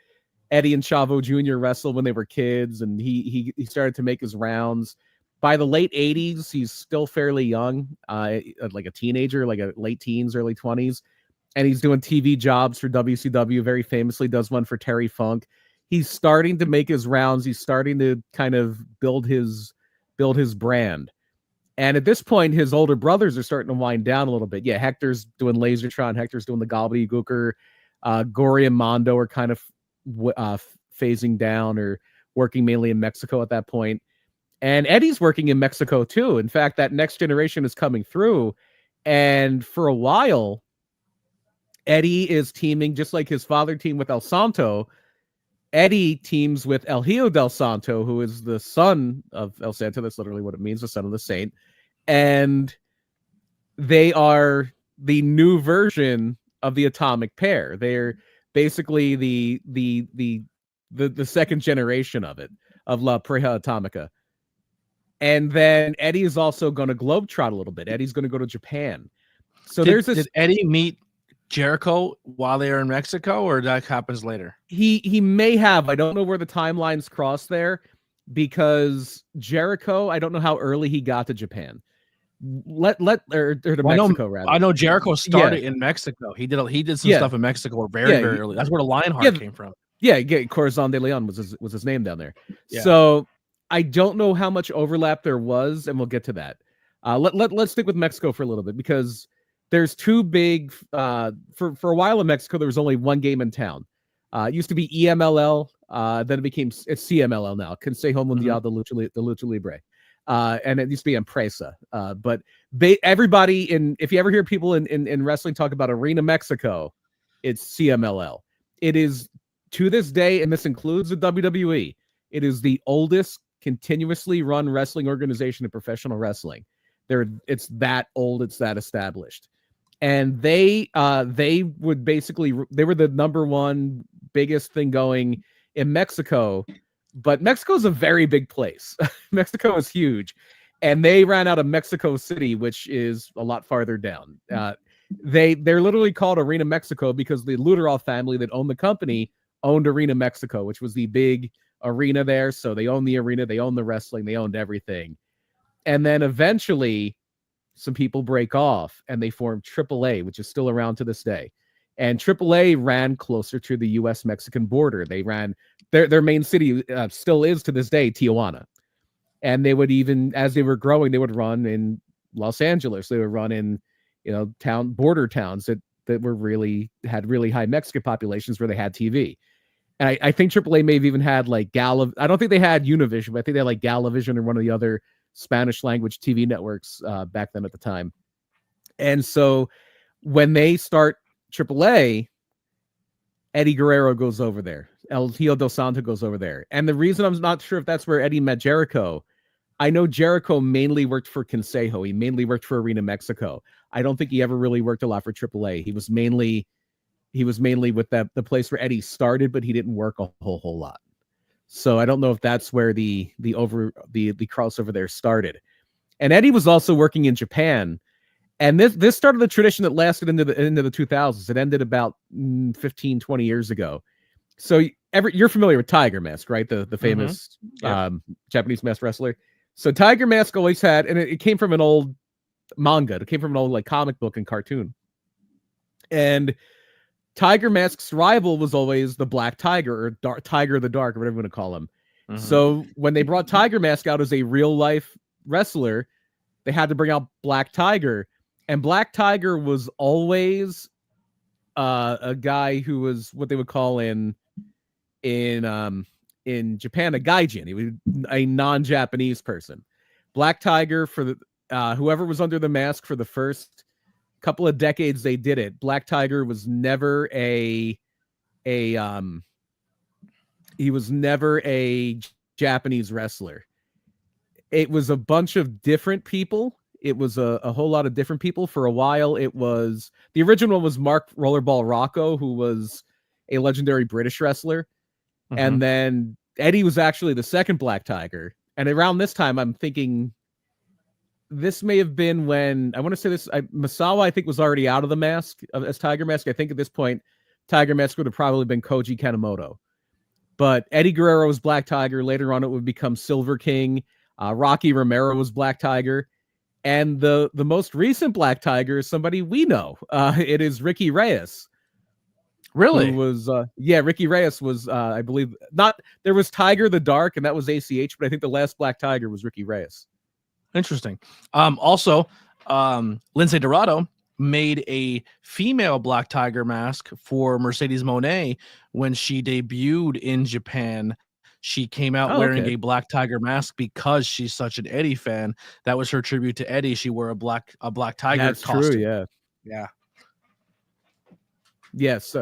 Eddie and Chavo Jr. wrestle when they were kids, and he started to make his rounds. By the late 80s, he's still fairly young, like a teenager, like a late teens, early 20s. And he's doing TV jobs for WCW, very famously does one for Terry Funk. He's starting to make his rounds. He's starting to kind of build his brand. And at this point, his older brothers are starting to wind down a little bit. Yeah, Hector's doing Lasertron. Hector's doing the Gobbledygooker. Gory and Mondo are kind of phasing down or working mainly in Mexico at that point. And Eddie's working in Mexico too. In fact, that next generation is coming through. And for a while, Eddie is teaming, just like his father teamed with El Santo. Eddie teams with El Hijo del Santo, who is the son of El Santo. That's literally what it means, the son of the saint. And they are the new version of the Atomic Pair. They're basically the second generation of it, of La Pareja Atomica. And then Eddie is also going to globetrot a little bit. Eddie's going to go to Japan. So did Eddie meet Jericho while they are in Mexico, or that happens later? He may have. I don't know where the timelines cross there, because Jericho, I don't know how early he got to Japan. Mexico, rather. I know Jericho started in Mexico. He did some stuff in Mexico very early. That's where the Lionheart came from. Yeah, Corazon de Leon was his name down there. Yeah. So I don't know how much overlap there was, and we'll get to that. Let's stick with Mexico for a little bit, because there's two big for a while in Mexico there was only one game in town. It used to be EMLL, then it's CMLL now, Consejo Mundial de Lucha Libre. And it used to be Empresa. But everybody if you ever hear people in wrestling talk about Arena Mexico, it's CMLL. It is, to this day, and this includes the WWE, it is the oldest continuously run wrestling organization in professional wrestling. It's that old, it's that established. And they would basically, they were the number one biggest thing going in Mexico. But Mexico is a very big place. Mexico is huge. And they ran out of Mexico City, which is a lot farther down. They're literally called Arena Mexico because the Luderov family that owned the company owned Arena Mexico, which was the big arena there. So they owned the arena, they owned the wrestling, they owned everything. And then eventually some people break off and they form AAA, which is still around to this day. And AAA ran closer to the U.S.-Mexican border. They ran their main city still is to this day Tijuana, and they would, even as they were growing, they would run in Los Angeles. They would run in border towns that were had really high Mexican populations where they had TV. And I think AAA may have even had like I don't think they had Univision, but I think they had like Galavision or one of the other Spanish language TV networks back then at the time. And so when they start AAA, Eddie Guerrero goes over there. El Hijo del Santo goes over there. And the reason I'm not sure if that's where Eddie met Jericho, I know Jericho mainly worked for Consejo. He mainly worked for Arena Mexico. I don't think he ever really worked a lot for AAA. He was mainly with the place where Eddie started, but he didn't work a whole lot. So I don't know if that's where the crossover there started. And Eddie was also working in Japan. And this started the tradition that lasted into the 2000s. It ended about 15, 20 years ago. So you're familiar with Tiger Mask, right? The famous Japanese masked wrestler. So Tiger Mask always had, and it came from an old manga. It came from an old like comic book and cartoon. And Tiger Mask's rival was always the Black Tiger or Tiger the Dark or whatever you want to call him. Mm-hmm. So when they brought Tiger Mask out as a real life wrestler, they had to bring out Black Tiger. And Black Tiger was always a guy who was what they would call in Japan a gaijin. He was a non-Japanese person. Black Tiger for the whoever was under the mask for the first couple of decades they did it. Black Tiger was never he was never a Japanese wrestler. It was a bunch of different people. It was a whole lot of different people. For a while, it was the original was Mark Rollerball Rocco, who was a legendary British wrestler. Mm-hmm. And then Eddie was actually the second Black Tiger. And around this time, I'm thinking this may have been when I want to say this. Misawa, I think, was already out of the mask as Tiger Mask. I think at this point, Tiger Mask would have probably been Koji Kanemoto. But Eddie Guerrero was Black Tiger. Later on, it would become Silver King. Rocky Romero was Black Tiger. And the most recent Black Tiger is somebody we know. It is Ricky Reyes. Really? Who was Ricky Reyes was I believe not. There was Tiger the Dark, and that was ACH, but I think the last Black Tiger was Ricky Reyes. Interesting. Also, Lindsay Dorado made a female Black Tiger mask for Mercedes Moné when she debuted in Japan. She came out wearing a Black Tiger mask because she's such an Eddie fan. That was her tribute to Eddie. She wore a black Tiger That's costume. True, yeah. Yes.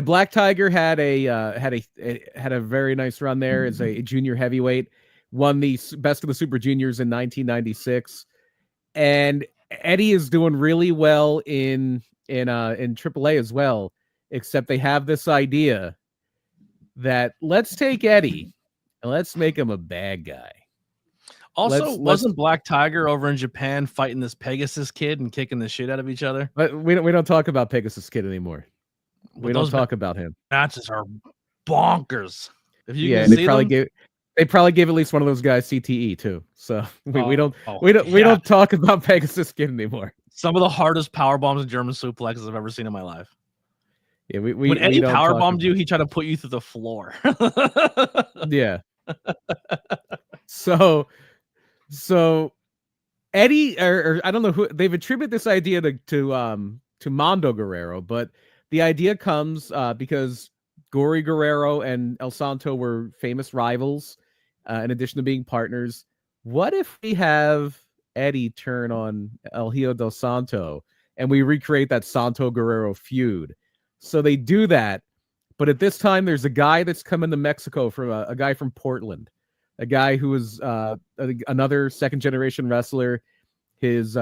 Black Tiger had a very nice run there as a junior heavyweight. Won the Best of the Super Juniors in 1996, and Eddie is doing really well in AAA as well. Except they have this idea that let's take Eddie and let's make him a bad guy. Also, wasn't Black Tiger over in Japan fighting this Pegasus Kid and kicking the shit out of each other? But we don't talk about Pegasus Kid anymore. We don't talk about him. Matches are bonkers. If you can see they probably gave at least one of those guys CTE too. So we don't talk about Pegasus Kid anymore. Some of the hardest power bombs and German suplexes I've ever seen in my life. Yeah, when Eddie power bombed you, he tried to put you through the floor. Yeah. So Eddie, or I don't know who they've attributed this idea to Mondo Guerrero, but the idea comes because Gory Guerrero and El Santo were famous rivals, in addition to being partners. What if we have Eddie turn on El Hijo del Santo and we recreate that Santo Guerrero feud? So they do that, but at this time there's a guy that's coming to Mexico from a guy from Portland, a guy who was another second generation wrestler. His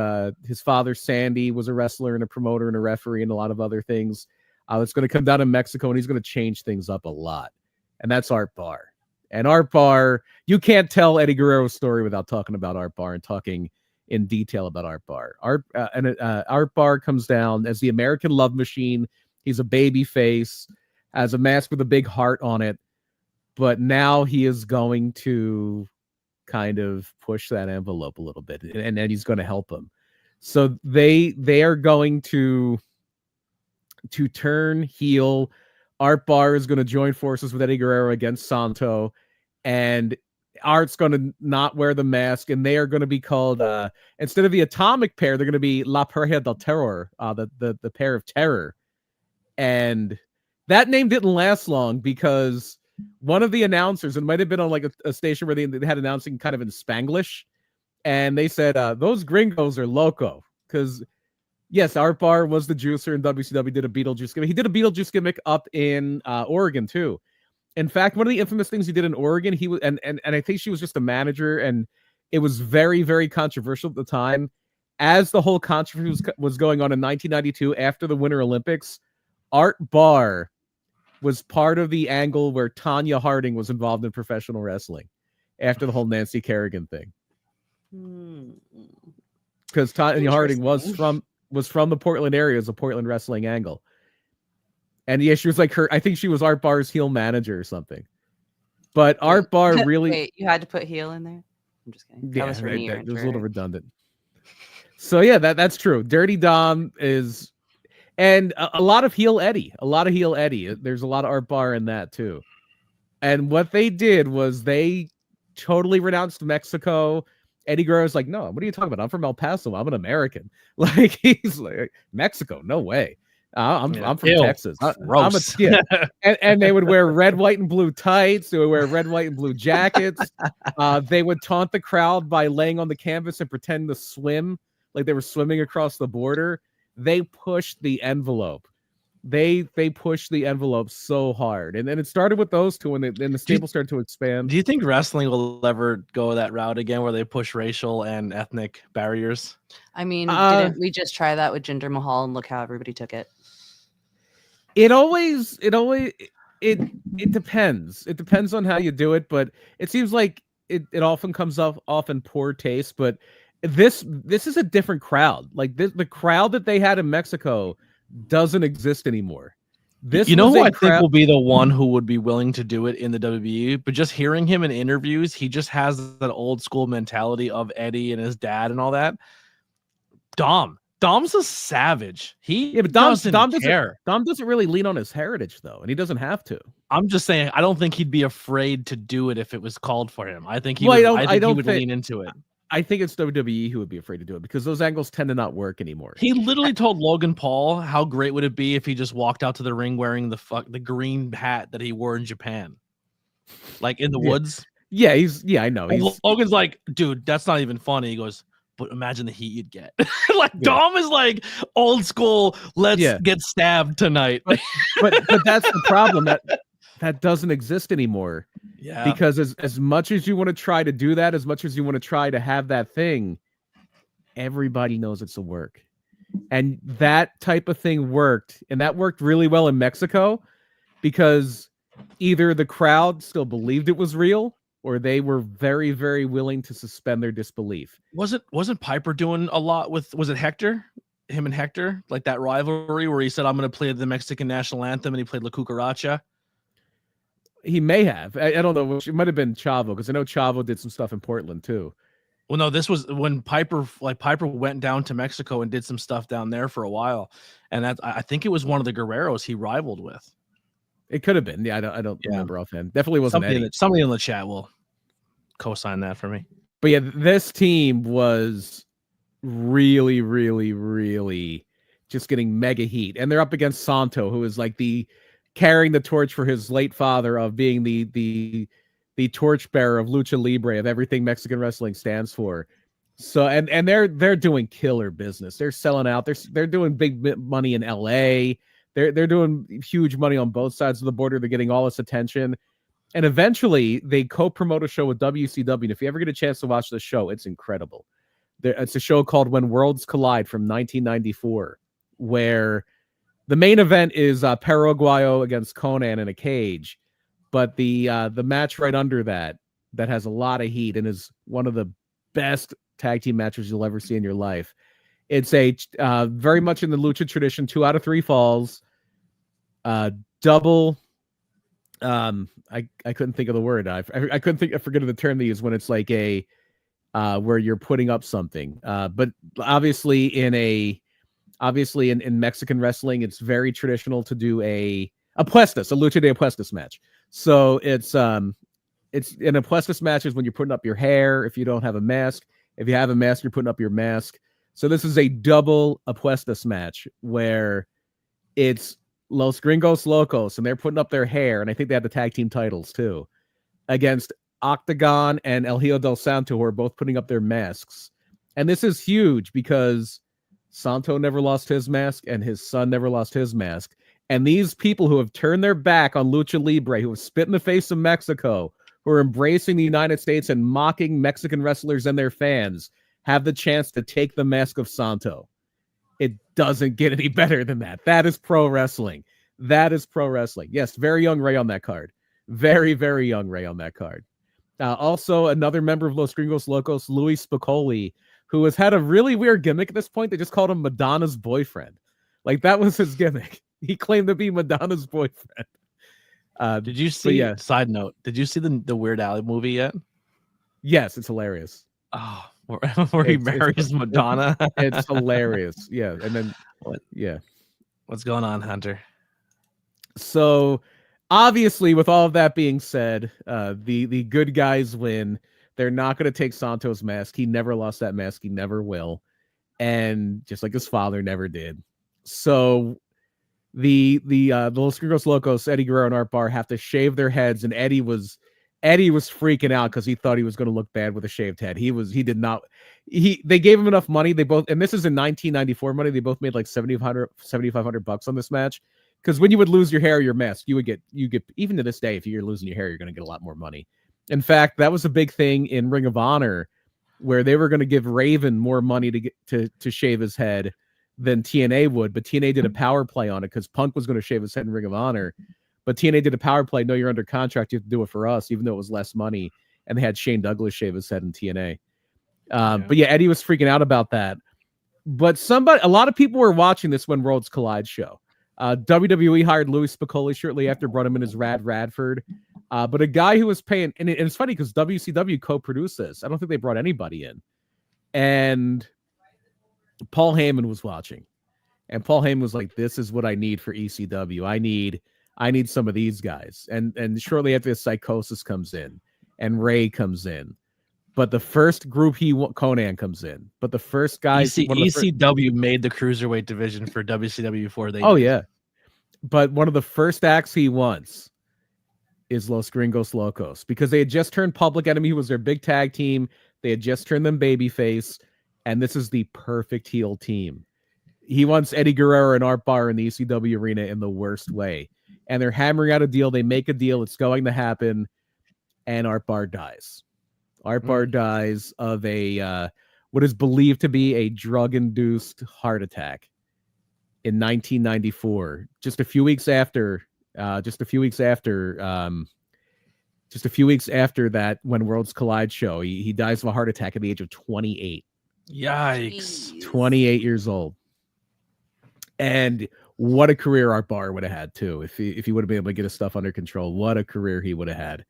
father Sandy was a wrestler and a promoter and a referee and a lot of other things. It's going to come down to Mexico and he's going to change things up a lot, and that's Art Barr. And Art Barr, you can't tell Eddie Guerrero's story without talking about Art Barr and talking in detail about Art Barr. Art Barr comes down as the American Love Machine. He's a baby face, has a mask with a big heart on it, but now he is going to kind of push that envelope a little bit, and Eddie's going to help him. So they are going to turn heel. Art Barr is going to join forces with Eddie Guerrero against Santo, and Art's going to not wear the mask, and they are going to be called instead of the Atomic Pair, they're going to be La Pareja del Terror, the pair of terror. And that name didn't last long because one of the announcers, it might have been on like a station where they had announcing kind of in Spanglish, and they said those gringos are loco, because yes, Art Barr was the juicer in WCW, did a Beetlejuice gimmick. He did a Beetlejuice gimmick up in Oregon too. In fact, one of the infamous things he did in Oregon, he was, and I think she was just a manager, and it was very, very controversial at the time. As the whole controversy was going on in 1992 after the Winter Olympics, Art Barr was part of the angle where Tanya Harding was involved in professional wrestling after the whole Nancy Kerrigan thing. Because Tanya Harding was from the Portland area as a Portland wrestling angle. And yeah, she was like I think she was Art Barr's heel manager or something. But Art Barr really... Wait, you had to put heel in there? I'm just kidding. Yeah, it was a little redundant. So yeah, that's true. Dirty Dom is... And a lot of heel Eddie. There's a lot of Art Barr in that too. And what they did was they totally renounced Mexico. Eddie Guerrero's like, no, what are you talking about? I'm from El Paso. I'm an American. Like, he's like, Mexico, no way. I'm from Texas. I'm a skid. and they would wear red, white, and blue tights. They would wear red, white, and blue jackets. They would taunt the crowd by laying on the canvas and pretend to swim, like they were swimming across the border. They pushed the envelope. They pushed the envelope so hard, and then it started with those two, and the stable started to expand. Do you think wrestling will ever go that route again, where they push racial and ethnic barriers? I mean, didn't we just try that with Jinder Mahal, and look how everybody took it? It depends. It depends on how you do it, but it seems like it often comes off in poor taste. But this is a different crowd. Like the crowd that they had in Mexico doesn't exist anymore. This, you know, who I think will be the one who would be willing to do it in the WWE, but just hearing him in interviews, he just has that old school mentality of Eddie and his dad and all that. Dom's a savage. Dom doesn't care. Dom doesn't really lean on his heritage though, and he doesn't have to. I'm just saying, I don't think he'd be afraid to do it if it was called for him. I think he would lean into it. I think it's WWE who would be afraid to do it because those angles tend to not work anymore. He literally told Logan Paul how great would it be if he just walked out to the ring wearing the green hat that he wore in Japan, like in the woods. Yeah, I know. Logan's like, dude, that's not even funny. He goes, but imagine the heat you'd get. Dom is like old school. Let's get stabbed tonight. but that's the problem that doesn't exist anymore. Yeah, because as much as you want to try to do that, as much as you want to try to have that thing, everybody knows it's a work. And that type of thing worked. And that worked really well in Mexico because either the crowd still believed it was real or they were very, very willing to suspend their disbelief. Wasn't Piper doing a lot with, was it Hector? Him and Hector? Like that rivalry where he said, I'm going to play the Mexican national anthem, and he played La Cucaracha? He may have. I don't know. It might have been Chavo, because I know Chavo did some stuff in Portland too. Well, no, this was when Piper went down to Mexico and did some stuff down there for a while, and I think it was one of the Guerreros he rivaled with. It could have been. Yeah, I don't remember offhand. Definitely wasn't Eddie. Somebody in the chat will co-sign that for me. But yeah, this team was really, really, really just getting mega heat, and they're up against Santo, who is like carrying the torch for his late father of being the torchbearer of Lucha Libre, of everything Mexican wrestling stands for. So and they're doing killer business. They're selling out. They're doing big money in LA. They're doing huge money on both sides of the border. They're getting all this attention. And eventually they co-promote a show with WCW. And if you ever get a chance to watch the show, it's incredible. It's a show called When Worlds Collide from 1994, where the main event is Perro Aguayo against Conan in a cage. But the match right under that has a lot of heat and is one of the best tag team matches you'll ever see in your life. It's a very much in the Lucha tradition, 2 out of 3 falls, double. I couldn't think of the word. I forget the term they use when it's like a where you're putting up something. But obviously in Mexican wrestling, it's very traditional to do a Lucha de Apuestas match. So it's an Apuestas match is when you're putting up your hair if you don't have a mask. If you have a mask, you're putting up your mask. So this is a double Apuestas match where it's Los Gringos Locos, and they're putting up their hair, and I think they had the tag team titles too, against Octagon and El Hijo del Santo, who are both putting up their masks. And this is huge because Santo never lost his mask, and his son never lost his mask. And these people who have turned their back on Lucha Libre, who have spit in the face of Mexico, who are embracing the United States and mocking Mexican wrestlers and their fans, have the chance to take the mask of Santo. It doesn't get any better than that. That is pro wrestling. That is pro wrestling. Yes, very young Ray on that card. Very, very young Ray on that card. Also, another member of Los Gringos Locos, Louis Spicoli, who has had a really weird gimmick at this point. They just called him Madonna's boyfriend. Like, that was his gimmick. He claimed to be Madonna's boyfriend. Did you see? Yeah. Side note: did you see the Weird Al movie yet? Yes, it's hilarious. Oh, where he marries Madonna. It's hilarious. Yeah, and then what's going on, Hunter? So, obviously, with all of that being said, the good guys win. They're not going to take Santos' mask. He never lost that mask. He never will, and just like his father never did. So, the Los Gringos Locos, Eddie Guerrero and Art Barr, have to shave their heads, and Eddie was freaking out because he thought he was going to look bad with a shaved head. They gave him enough money. They both, and this is in 1994 money. They both made like $7,500 on this match. Because when you would lose your hair or your mask, you get even to this day, if you're losing your hair, you're going to get a lot more money. In fact, that was a big thing in Ring of Honor, where they were going to give Raven more money to shave his head than TNA would, but TNA did a power play on it because Punk was going to shave his head in Ring of Honor, but TNA did a power play. No, you're under contract. You have to do it for us, even though it was less money. And they had Shane Douglas shave his head in TNA. But yeah, Eddie was freaking out about that. But a lot of people were watching this When Worlds Collide show. WWE hired Louis Spicoli shortly after, brought him in as Radford. But a guy who was paying, and it's funny because WCW co-produced this. I don't think they brought anybody in. And Paul Heyman was watching. And Paul Heyman was like, this is what I need for ECW. I need some of these guys. And shortly after this, Psychosis comes in and Ray comes in. But the first group Conan comes in. But the first guy ECW made the cruiserweight division for WCW before they did. Yeah. But one of the first acts he wants is Los Gringos Locos, because they had just turned Public Enemy, who was their big tag team. They had just turned them babyface, and this is the perfect heel team. He wants Eddie Guerrero and Art Barr in the ECW arena in the worst way. And they're hammering out a deal. They make a deal. It's going to happen. And Art Barr dies. Art Barr dies of what is believed to be a drug-induced heart attack in 1994. Just a few weeks after that When Worlds Collide show, he dies of a heart attack at the age of 28. Yikes! 28 years old. And what a career Art Barr would have had too, if he would have been able to get his stuff under control. What a career he would have had.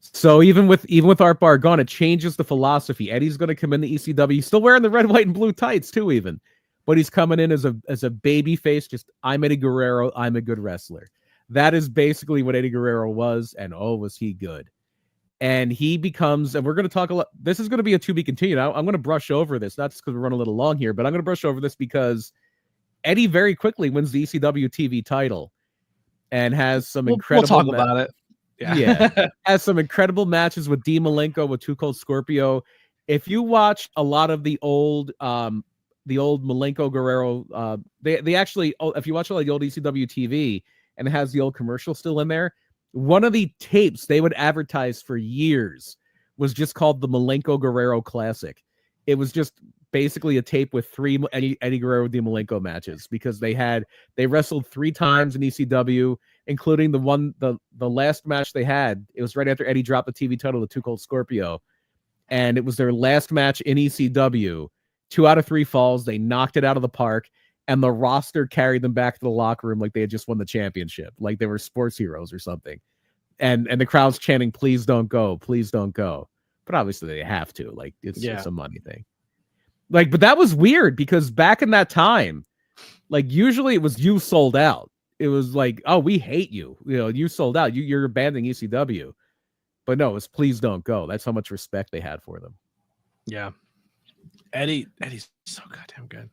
So even with Art Barr gone, it changes the philosophy. Eddie's going to come in the ECW. He's still wearing the red, white, and blue tights too, even, but he's coming in as a baby face. Just, I'm Eddie Guerrero. I'm a good wrestler. That is basically what Eddie Guerrero was, and oh, was he good. And he becomes, and we're going to talk a lot. This is going to be a to be continued. I'm going to brush over this, not just because we're running a little long here, but I'm going to brush over this because Eddie very quickly wins the ECW TV title and has some incredible. We'll talk about it. Yeah. Has some incredible matches with Dean Malenko, with Too Cold Scorpio. If you watch a lot of the old Malenko Guerrero, they actually, if you watch all the old ECW TV, and it has the old commercial still in there, one of the tapes they would advertise for years was just called the Malenko Guerrero Classic. It was just basically a tape with 3 Eddie Guerrero Dean Malenko matches, because they wrestled 3 times in ECW, including the last match they had. It was right after Eddie dropped the TV title to Too Cold Scorpio, and it was their last match in ECW. 2 out of 3 falls. They knocked it out of the park, and the roster carried them back to the locker room like they had just won the championship, like they were sports heroes or something. And the crowd's chanting, "Please don't go, please don't go." But obviously they have to. Like it's a money thing. Like, but that was weird because back in that time, like usually it was you sold out. It was like, oh, we hate you. You know, you sold out. You're abandoning ECW. But no, it's please don't go. That's how much respect they had for them. Yeah. Eddie's so goddamn good.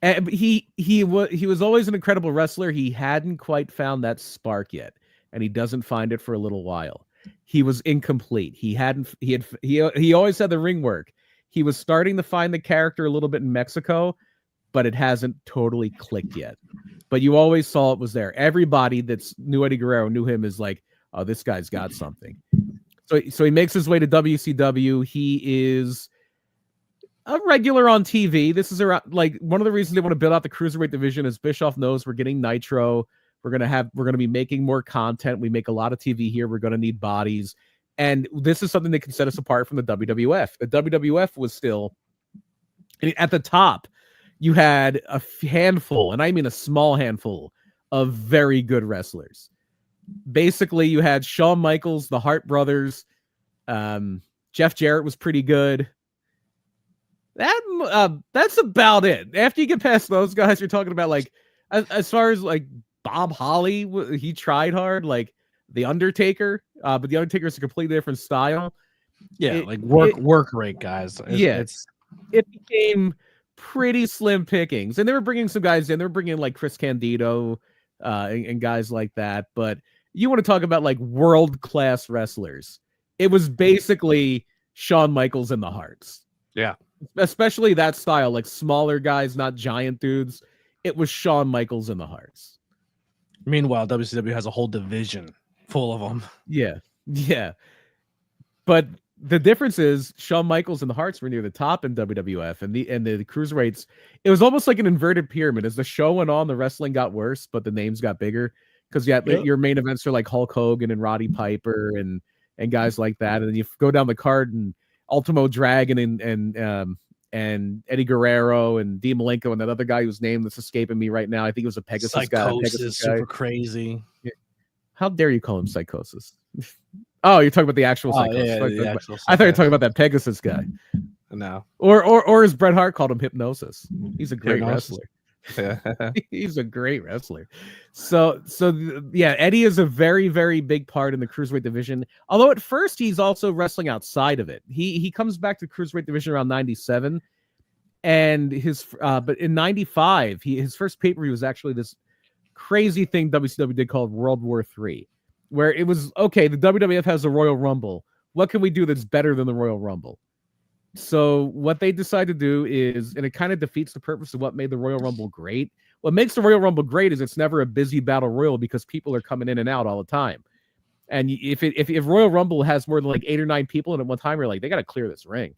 And he was always an incredible wrestler. He hadn't quite found that spark yet, and he doesn't find it for a little while. He was incomplete. He always had the ring work. He was starting to find the character a little bit in Mexico, but it hasn't totally clicked yet. But you always saw it was there. Everybody that's knew Eddie Guerrero knew him as like, oh, this guy's got something. So he makes his way to WCW. He is a regular on TV. This is around, like, one of the reasons they want to build out the cruiserweight division is Bischoff knows we're getting Nitro. We're gonna be making more content. We make a lot of TV here. We're gonna need bodies, and this is something that can set us apart from the WWF. The WWF was still at the top. You had a handful, and I mean a small handful, of very good wrestlers. Basically, you had Shawn Michaels, the Hart brothers. Jeff Jarrett was pretty good. That's about it. After you get past those guys, you're talking about like as far as like Bob Holly, he tried hard. Like the Undertaker, but the Undertaker is a completely different style. Yeah, like work rate, guys. It became pretty slim pickings, and they were bringing some guys in. They were bringing like Chris Candido and guys like that. But you want to talk about like world-class wrestlers. It was basically Shawn Michaels and the Harts. Yeah. Especially that style, like smaller guys, not giant dudes. It was Shawn Michaels and the Harts. Meanwhile, WCW has a whole division full of them. Yeah. Yeah. But the difference is Shawn Michaels and the Harts were near the top in WWF, and the cruiserweights, it was almost like an inverted pyramid. As the show went on, the wrestling got worse, but the names got bigger. Because your main events are like Hulk Hogan and Roddy Piper and guys like that, and then you go down the card and Ultimo Dragon and Eddie Guerrero and Dean Malenko and that other guy whose name that's escaping me right now. I think it was a Pegasus guy. Super crazy. Yeah. How dare you call him Psychosis? Oh, you're talking about the actual Psychosis. Yeah, I thought you were talking about that Pegasus guy. No. Or as Bret Hart called him, Hypnosis. He's a great Hypnosis. wrestler. He's a great wrestler. So yeah, Eddie is a very, very big part in the cruiserweight division. Although at first he's also wrestling outside of it. He comes back to the cruiserweight division around 97, and but in 95, his first pay-per-view was actually this crazy thing WCW did called World War III, where it was okay. The WWF has the Royal Rumble. What can we do that's better than the Royal Rumble? So what they decide to do is, and it kind of defeats the purpose of what made the Royal Rumble great. What makes the Royal Rumble great is it's never a busy battle royal because people are coming in and out all the time. And if Royal Rumble has more than like 8 or 9 people in it at one time, you're like, they got to clear this ring.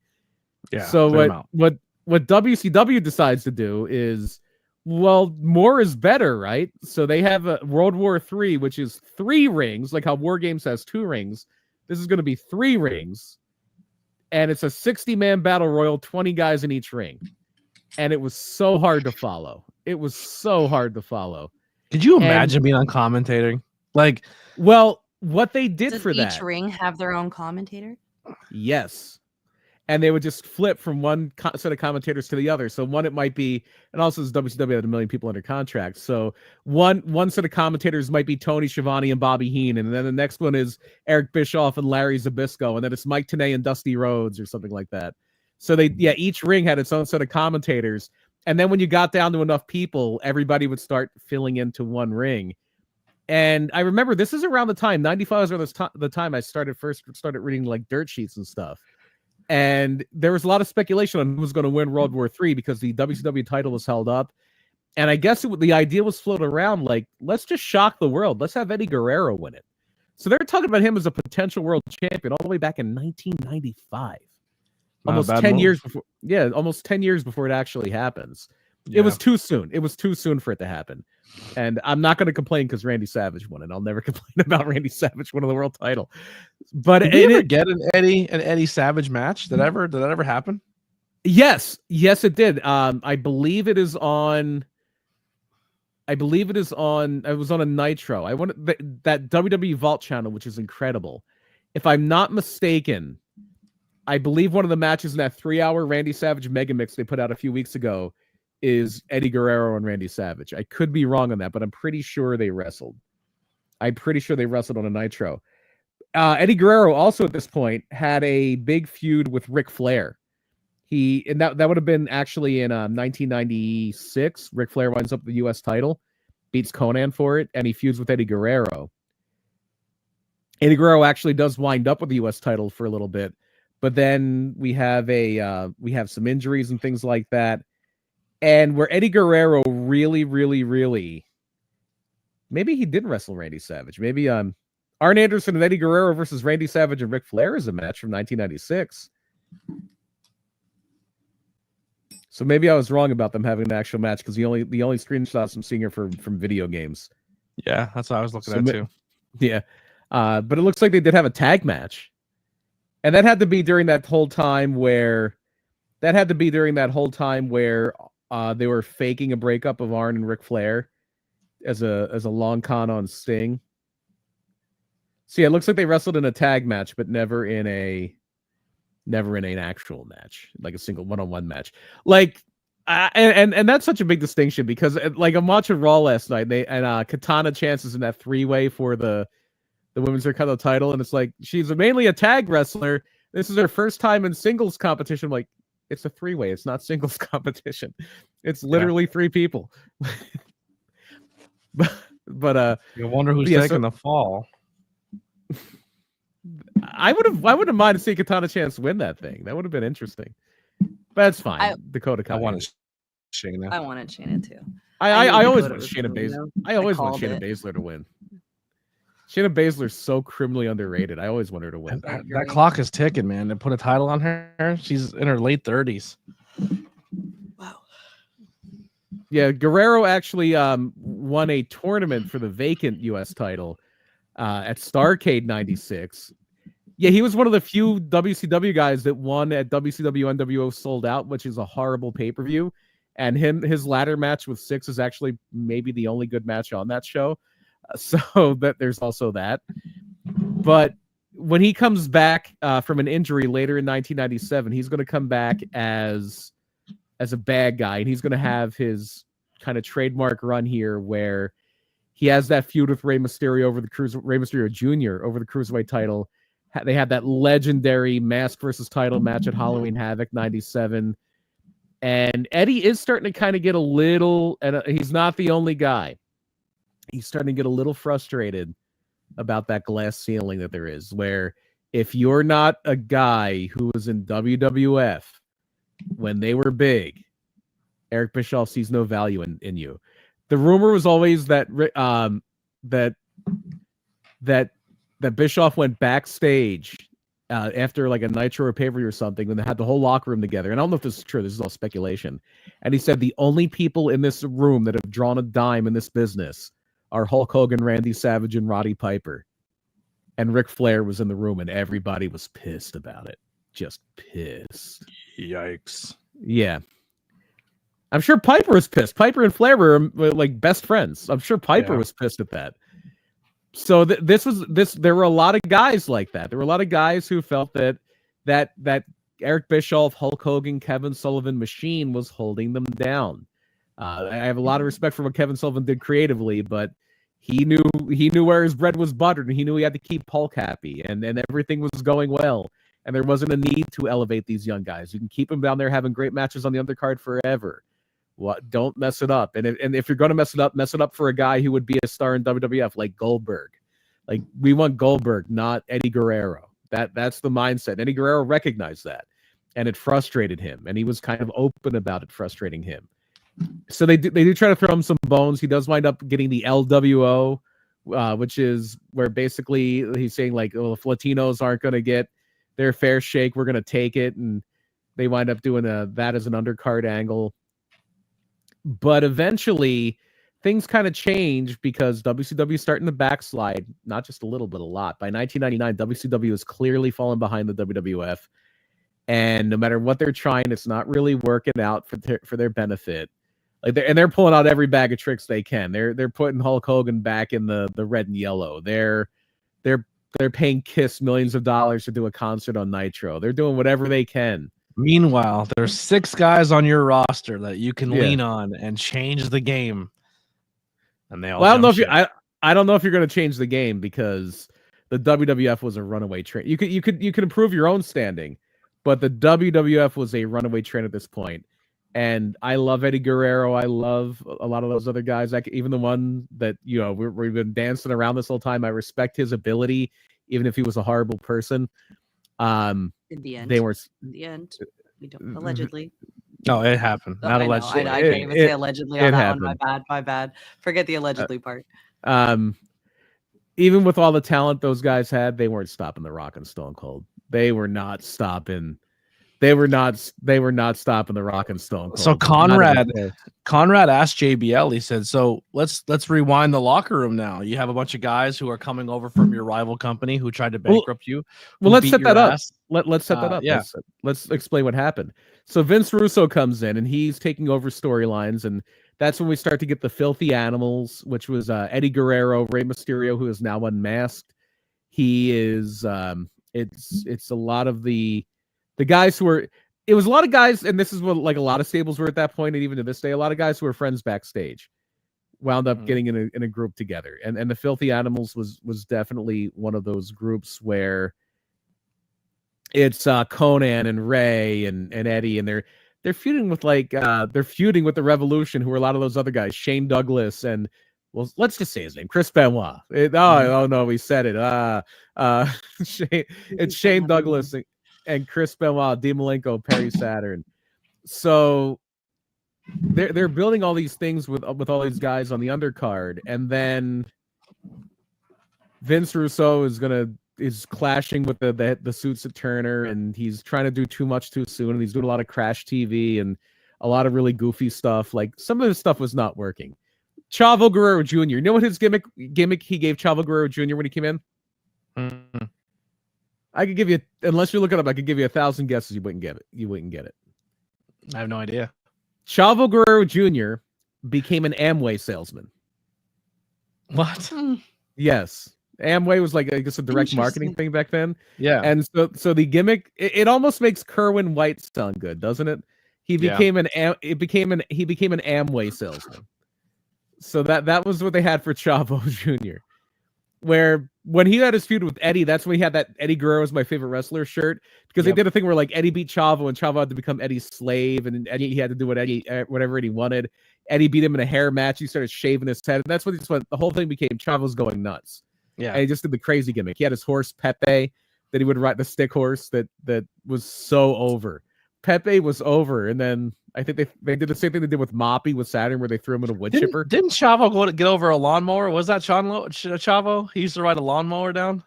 Yeah. So what WCW decides to do is, well, more is better, right? So they have a World War III, which is 3 rings, like how War Games has 2 rings. This is going to be 3 rings. And it's a 60-man battle royal, 20 guys in each ring. And it was so hard to follow. It was so hard to follow. Could you imagine being on commentating? Like, well, what they did Does for each ring have their own commentator? Yes. And they would just flip from one set of commentators to the other. So one, it might be, and also WCW had 1 million people under contract. So one set of commentators might be Tony Schiavone and Bobby Heenan. And then the next one is Eric Bischoff and Larry Zbyszko. And then it's Mike Tenay and Dusty Rhodes or something like that. So each ring had its own set of commentators. And then when you got down to enough people, everybody would start filling into one ring. And I remember this is around the time, 95 was around the time I started reading like dirt sheets and stuff. And there was a lot of speculation on who was going to win World War III because the WCW title was held up. And I guess the idea was floated around like, let's just shock the world. Let's have Eddie Guerrero win it. So they're talking about him as a potential world champion all the way back in 1995. Almost 10 years before. Yeah, almost 10 years before it actually happens. Yeah. It was too soon. It was too soon for it to happen. And I'm not going to complain because Randy Savage won it. I'll never complain about Randy Savage winning the world title. But did you ever get an Eddie Savage match? Did that ever happen? Yes, it did. I believe it is on. It was on a Nitro. I wanted that WWE Vault channel, which is incredible. If I'm not mistaken, I believe one of the matches in that 3-hour Randy Savage Mega Mix they put out a few weeks ago is Eddie Guerrero and Randy Savage. I could be wrong on that, but I'm pretty sure they wrestled. I'm pretty sure they wrestled on a Nitro. Eddie Guerrero also at this point had a big feud with Ric Flair. That would have been actually in 1996. Ric Flair winds up the U.S. title, beats Conan for it, and he feuds with Eddie Guerrero. Eddie Guerrero actually does wind up with the U.S. title for a little bit, but then we have some injuries and things like that. And where Eddie Guerrero really, really, really, maybe he did wrestle Randy Savage. Maybe Arn Anderson and Eddie Guerrero versus Randy Savage and Ric Flair is a match from 1996. So maybe I was wrong about them having an actual match because the only screenshots I'm seeing are from video games. Yeah, that's what I was looking at too. Yeah. But it looks like they did have a tag match. And that had to be during that whole time where they were faking a breakup of Arn and Ric Flair as a long con on Sting. So yeah, it looks like they wrestled in a tag match, but never in an actual match, like a single one-on-one match. Like, and that's such a big distinction because like I'm watching Raw last night, and Katana Chance is in that 3-way for the women's Intercontinental title, and it's like she's mainly a tag wrestler. This is her first time in singles competition. Like, it's a 3-way, it's not singles competition. It's literally 3 people. but you wonder who's taking the fall. I wouldn't mind to see Katana Chance win that thing. That would have been interesting. But that's fine. Dakota Kai. I wanted Shayna. I wanted Shayna too. I always want Shayna Baszler. I always want Shayna Baszler to win. Shayna Baszler's so criminally underrated. I always want her to win. That clock is ticking, man. They put a title on her. She's in her late 30s. Wow. Yeah, Guerrero actually won a tournament for the vacant U.S. title at Starrcade 96. Yeah, he was one of the few WCW guys that won at WCW NWO Sold Out, which is a horrible pay-per-view. And his ladder match with Syxx is actually maybe the only good match on that show. So that there's also that. But when he comes back from an injury later in 1997, he's going to come back as a bad guy, and he's going to have his kind of trademark run here where he has that feud with Rey Mysterio Rey Mysterio Jr. over the Cruiserweight title. They had that legendary mask versus title match at Halloween Havoc 97. And Eddie is starting to kind of get a little, and he's not the only guy. He's starting to get a little frustrated about that glass ceiling that there is, where if you're not a guy who was in WWF when they were big, Eric Bischoff sees no value in you. The rumor was always that that Bischoff went backstage after like a Nitro or pay-per-view or something, when they had the whole locker room together. And I don't know if this is true. This is all speculation. And he said the only people in this room that have drawn a dime in this business are Hulk Hogan, Randy Savage, and Roddy Piper. And Ric Flair was in the room, and everybody was pissed about it. Just pissed. Yikes. Yeah. I'm sure Piper was pissed. Piper and Flair were like best friends. I'm sure Piper was pissed at that. So there were a lot of guys like that. There were a lot of guys who felt that Eric Bischoff, Hulk Hogan, Kevin Sullivan machine was holding them down. I have a lot of respect for what Kevin Sullivan did creatively, but he knew where his bread was buttered, and he knew he had to keep Hulk happy, and everything was going well, and there wasn't a need to elevate these young guys. You can keep them down there having great matches on the undercard forever. What? Don't mess it up. And if you're going to mess it up for a guy who would be a star in WWF like Goldberg. Like, we want Goldberg, not Eddie Guerrero. That's the mindset. Eddie Guerrero recognized that, and it frustrated him, and he was kind of open about it frustrating him. So they do try to throw him some bones. He does wind up getting the LWO, which is where basically he's saying like, well, if Latinos aren't going to get their fair shake, we're going to take it, and they wind up doing that as an undercard angle. But eventually, things kind of change because WCW is starting to backslide, not just a little, but a lot. By 1999, WCW is clearly falling behind the WWF. And no matter what they're trying, it's not really working out for their benefit. Like they're pulling out every bag of tricks they can. They're putting Hulk Hogan back in the red and yellow. They're paying Kiss millions of dollars to do a concert on Nitro. They're doing whatever they can. Meanwhile, there's 6 guys on your roster that you can lean on and change the game. And they all. Well, I don't know if you're going to change the game because the WWF was a runaway train. You could improve your own standing, but the WWF was a runaway train at this point. And I love Eddie Guerrero. I love a lot of those other guys. Like even the one that we've been dancing around this whole time. I respect his ability, even if he was a horrible person. In the end, we don't allegedly. No, it happened. Not allegedly. I can't even say allegedly on that one. My bad. Forget the allegedly part. Even with all the talent those guys had, they weren't stopping The Rock and Stone Cold. They were not stopping. They were not stopping the Rock and Stone Cold. So Conrad asked JBL, he said, so let's rewind the locker room now. You have a bunch of guys who are coming over from your rival company who tried to bankrupt you. Well, let's set that up. Let's set that up. Yeah. Let's explain what happened. So Vince Russo comes in and he's taking over storylines, and that's when we start to get the Filthy Animals, which was Eddie Guerrero, Rey Mysterio, who is now unmasked. He is it's a lot of the guys who were, it was a lot of guys, and this is what like a lot of stables were at that point, and even to this day, a lot of guys who were friends backstage wound up getting in a group together. And the Filthy Animals was definitely one of those groups where it's Conan and Ray and Eddie, and they're feuding with they're feuding with the Revolution, who are a lot of those other guys, Shane Douglas and, well, let's just say his name, Chris Benoit. Oh no, we said it. It's Shane Douglas and Chris Benoit, Dean Malenko, Perry Saturn. So they're building all these things with all these guys on the undercard, and then Vince Russo is clashing with the suits at Turner, and he's trying to do too much too soon, and he's doing a lot of Crash TV and a lot of really goofy stuff. Like, some of his stuff was not working. Chavo Guerrero Jr. You know what his gimmick he gave Chavo Guerrero Jr. when he came in? Mm-hmm. I could give you, unless you look it up, I could give you 1,000 guesses. You wouldn't get it. I have no idea. Chavo Guerrero Jr. became an Amway salesman. What? Yes. Amway was like, I guess, a direct marketing thing back then. Yeah. And so the gimmick, it almost makes Kerwin White sound good, doesn't it? He became an Amway salesman. So that was what they had for Chavo Jr. Where when he had his feud with Eddie, that's when he had that Eddie Guerrero is my favorite wrestler shirt, because they did a thing where like Eddie beat Chavo and Chavo had to become Eddie's slave, and Eddie, he had to do whatever Eddie wanted. Eddie beat him in a hair match. He started shaving his head. And that's what the whole thing became. Chavo's going nuts. Yeah. And he just did the crazy gimmick. He had his horse Pepe that he would ride, the stick horse that was so over. Pepe was over, and then I think they did the same thing they did with Moppy with Saturn, where they threw him in a wood chipper. Didn't Chavo go to get over a lawnmower? Was that Chavo? He used to ride a lawnmower down.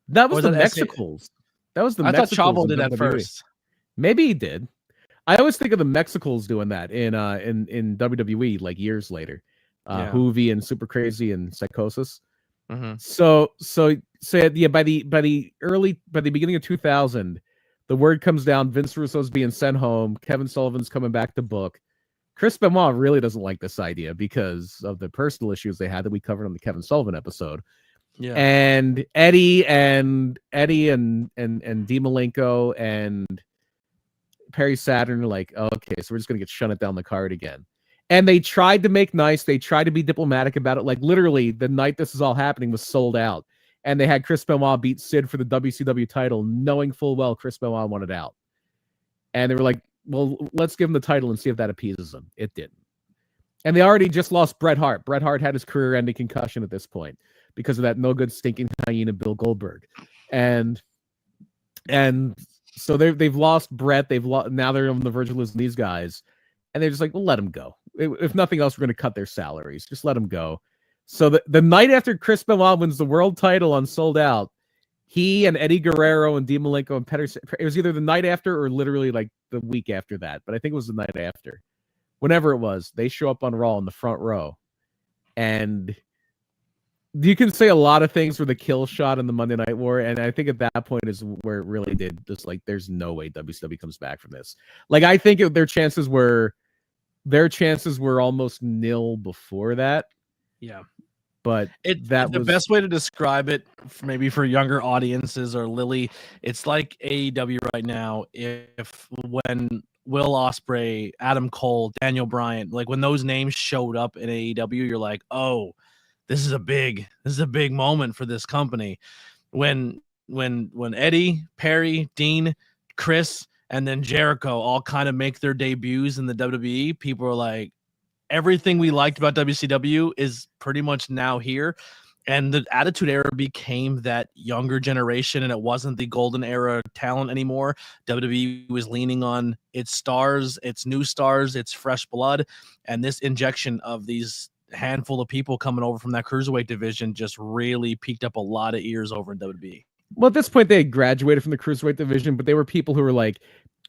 That was the Mexicals. That was the. I thought Mexicals Chavo did that WWE. first. Maybe he did. I always think of the Mexicals doing that in WWE like years later. Hoovy and Super Crazy and Psychosis. Mm-hmm. So yeah, by the beginning of 2000. The word comes down, Vince Russo's being sent home. Kevin Sullivan's coming back to book. Chris Benoit really doesn't like this idea because of the personal issues they had that we covered on the Kevin Sullivan episode. Yeah. And Eddie and Dean Malenko and Perry Saturn are like, oh, okay, so we're just going to get shunted down the card again. And they tried to make nice. They tried to be diplomatic about it. Like, literally, the night this is all happening was sold out. And they had Chris Benoit beat Sid for the WCW title, knowing full well Chris Benoit wanted out. And they were like, well, let's give him the title and see if that appeases him. It didn't. And they already just lost Bret Hart. Bret Hart had his career-ending concussion at this point because of that no-good stinking hyena Bill Goldberg. And so they've lost Bret. Now they're on the verge of losing these guys. And they're just like, well, let them go. If nothing else, we're going to cut their salaries. Just let them go. So the night after Chris Benoit wins the world title on Sold Out, he and Eddie Guerrero and Dean Malenko and Peter, it was either the night after or literally like the week after that, but I think it was the night after. Whenever it was, they show up on Raw in the front row. And you can say a lot of things for the kill shot in the Monday Night War, and I think at that point is where it really did just like, there's no way WCW comes back from this. Like, I think their chances were almost nil before that. Yeah. But the best way to describe it, maybe for younger audiences or Lilly, it's like AEW right now. When Will Ospreay, Adam Cole, Daniel Bryan, like when those names showed up in AEW, you're like, oh, this is a big moment for this company. When Eddie, Perry, Dean, Chris, and then Jericho all kind of make their debuts in the WWE, people are like, everything we liked about WCW is pretty much now here. And the Attitude Era became that younger generation, and it wasn't the golden era talent anymore. WWE was leaning on its stars, its new stars, its fresh blood. And this injection of these handful of people coming over from that cruiserweight division just really piqued up a lot of ears over in WWE. Well, at this point, they had graduated from the cruiserweight division, but they were people who were like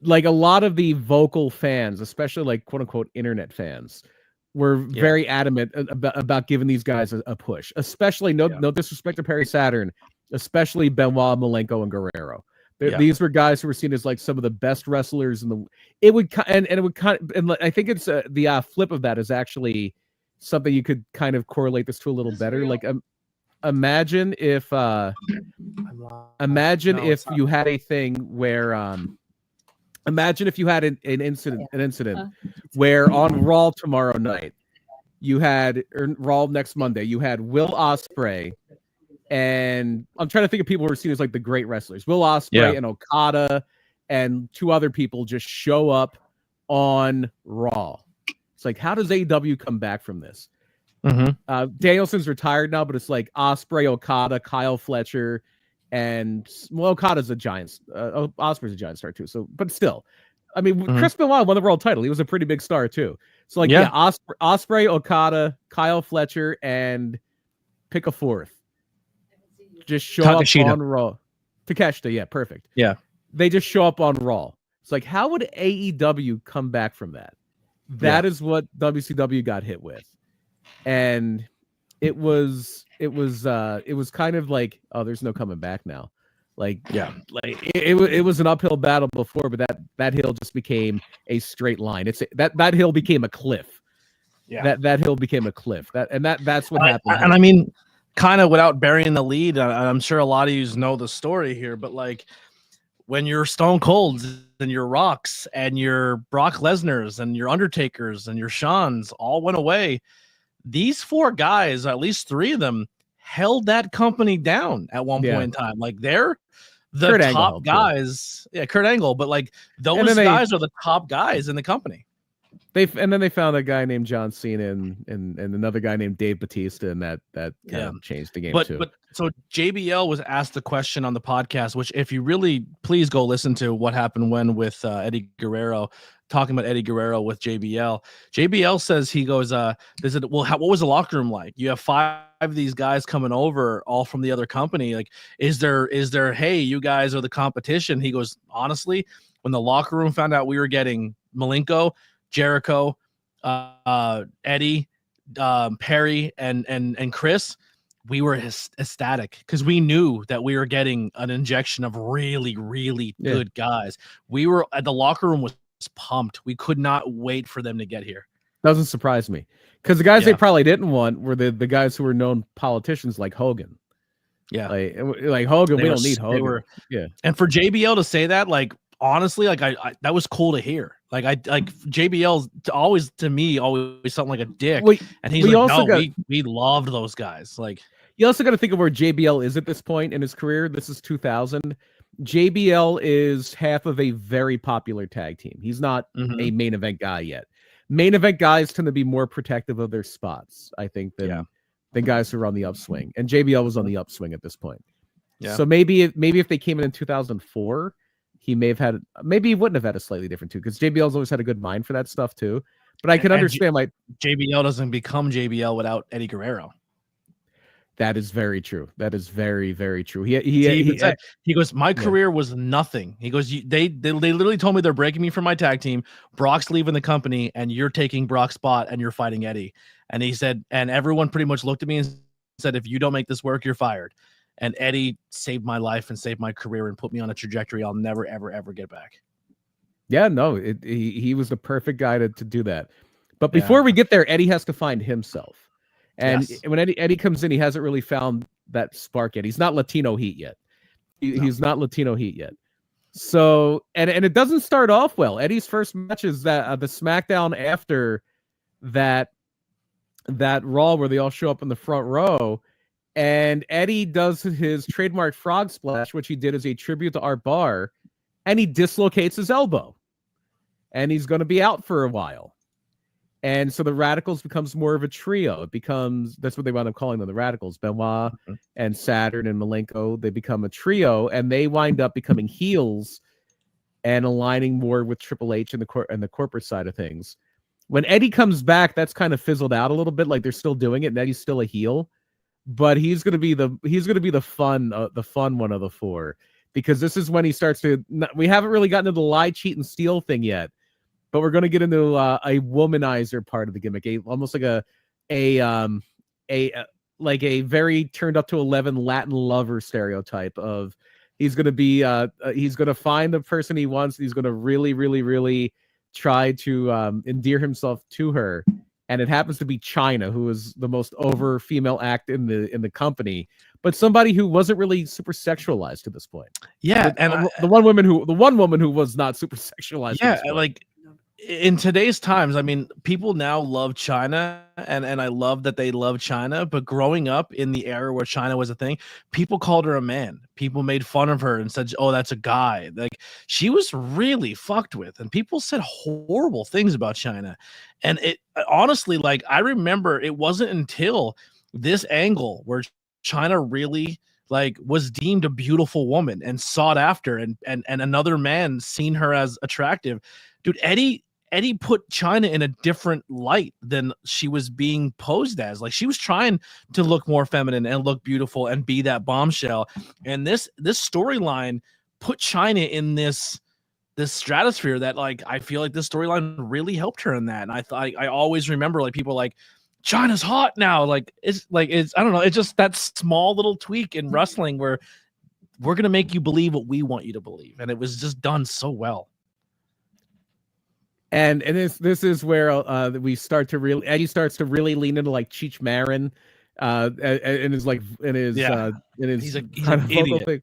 like a lot of the vocal fans, especially like quote unquote internet fans, were very adamant about giving these guys a push. Especially no disrespect to Perry Saturn, especially Benoit, Malenko, and Guerrero. These were guys who were seen as like some of the best wrestlers in the. It would and I think it's the flip of that is actually something you could kind of correlate this to a little better. Like imagine if you had a thing where imagine if you had an incident where on Raw tomorrow night you had Raw next Monday you had Will Ospreay. And I'm trying to think of people who are seen as like the great wrestlers. Will Ospreay and Okada and two other people just show up on Raw. It's like, how does AEW come back from this? Danielson's retired now, but it's like Ospreay, Okada, Kyle Fletcher, and Okada's a giant. Ospreay's a giant star too. So, but still, I mean, Chris Benoit won the world title. He was a pretty big star too. So like, Ospreay, Okada, Kyle Fletcher, and pick a fourth. Just show up on Raw. Takeshita, perfect. Yeah. They just show up on Raw. It's like, how would AEW come back from that? That is what WCW got hit with. And it was kind of like, oh, there's no coming back now. Like, it was an uphill battle before, but that hill just became a straight line. That hill became a cliff. Yeah. That hill became a cliff. That's what happened. And I mean, kind of without burying the lead, I'm sure a lot of you know the story here, but like when your Stone Colds and your Rocks and your Brock Lesnar's and your Undertakers and your Shawns all went away, these four guys, at least three of them, held that company down at one point in time. Like they're the Kurt top Angle, guys. Yeah, Kurt Angle, but like those guys are the top guys in the company. And then they found a guy named John Cena and another guy named Dave Bautista, and that kind of changed the game too. But so JBL was asked the question on the podcast, which if you really please go listen to what happened when with Eddie Guerrero, talking about Eddie Guerrero with JBL. JBL says he goes, what was the locker room like? You have five of these guys coming over, all from the other company. Like, is there, hey, you guys are the competition? He goes, honestly, when the locker room found out we were getting Malenko, Jericho, Eddie, Perry, and Chris, we were ecstatic because we knew that we were getting an injection of really, really good guys. We were at the locker room was pumped. We could not wait for them to get here. Doesn't surprise me because the guys they probably didn't want were the guys who were known politicians like Hogan. Yeah, like Hogan. We don't need Hogan. And for JBL to say that, like honestly, like I that was cool to hear. Like JBL's always something like a dick, and he's like, we loved those guys. Like you also got to think of where JBL is at this point in his career. This is 2000. JBL is half of a very popular tag team. He's not a main event guy yet. Main event guys tend to be more protective of their spots, I think, than guys who are on the upswing. And JBL was on the upswing at this point. Yeah. So maybe if they came in 2004. He he wouldn't have had a slightly different too, because JBL's always had a good mind for that stuff too. But I can understand like JBL doesn't become JBL without Eddie Guerrero. That is very true. That is very, very true. He goes, my career was nothing. He goes, they literally told me they're breaking me from my tag team. Brock's leaving the company, and you're taking Brock's spot, and you're fighting Eddie. And he said, and everyone pretty much looked at me and said, if you don't make this work, you're fired. And Eddie saved my life and saved my career and put me on a trajectory I'll never, ever, ever get back. Yeah, no, he was the perfect guy to do that. But before we get there, Eddie has to find himself. And when Eddie comes in, he hasn't really found that spark yet. He's not Latino heat yet. He's not Latino heat yet. So, and it doesn't start off well. Eddie's first match is that the SmackDown after that Raw where they all show up in the front row. And Eddie does his trademark frog splash, which he did as a tribute to Art Barr, and he dislocates his elbow. And he's going to be out for a while. And so the Radicals becomes more of a trio. That's what they wound up calling them, the Radicals. Benoit and Saturn and Malenko, they become a trio, and they wind up becoming heels and aligning more with Triple H and the corporate side of things. When Eddie comes back, that's kind of fizzled out a little bit. Like they're still doing it, and Eddie's still a heel. But he's gonna be the fun one of the four. because this is when he starts to. We haven't really gotten to the lie, cheat, and steal thing yet, but we're going to get into a womanizer part of the gimmick, almost like like a very turned up to 11 Latin lover stereotype of he's going to be he's going to find the person he wants. He's going to really, really, really try to endear himself to her. And it happens to be China, who is the most over female act in the company, but somebody who wasn't really super sexualized to this point. Yeah, and the one woman who was not super sexualized. Yeah, like in today's times, I mean, people now love China, and I love that they love China. But growing up in the era where China was a thing, people called her a man. People made fun of her and said, "Oh, that's a guy." Like, she was really fucked with, and people said horrible things about China. And it honestly, like, I remember it wasn't until this angle where China really like was deemed a beautiful woman and sought after, and another man seen her as attractive. Dude, Eddie put China in a different light than she was being posed as. Like, she was trying to look more feminine and look beautiful and be that bombshell. And this storyline put China in this stratosphere that, like, I feel like this storyline really helped her in that. And I always remember, like, people like, China's hot now. Like, it's I don't know. It's just that small little tweak in wrestling where we're going to make you believe what we want you to believe. And it was just done so well. And this is where Eddie starts to really lean into like Cheech Marin, and is like in his he's an idiot. Thing.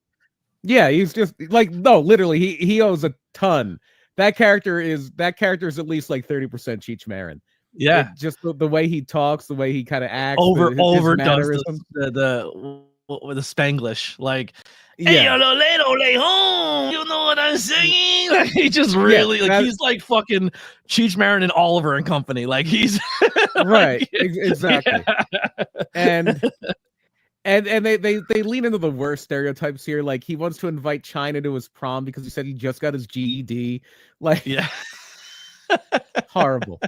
Yeah, he's just like, no, literally he owes a ton. That character is at least like 30% Cheech Marin. Yeah, just the way he talks, the way he kind of acts, overdoes the Spanglish, like. Hey, lay home. You know what I'm saying? Like, he just really he's like fucking Cheech Marin and Oliver and Company. Like, he's right, like, exactly. Yeah. And they lean into the worst stereotypes here. Like, he wants to invite China to his prom because he said he just got his GED. Like, yeah, horrible.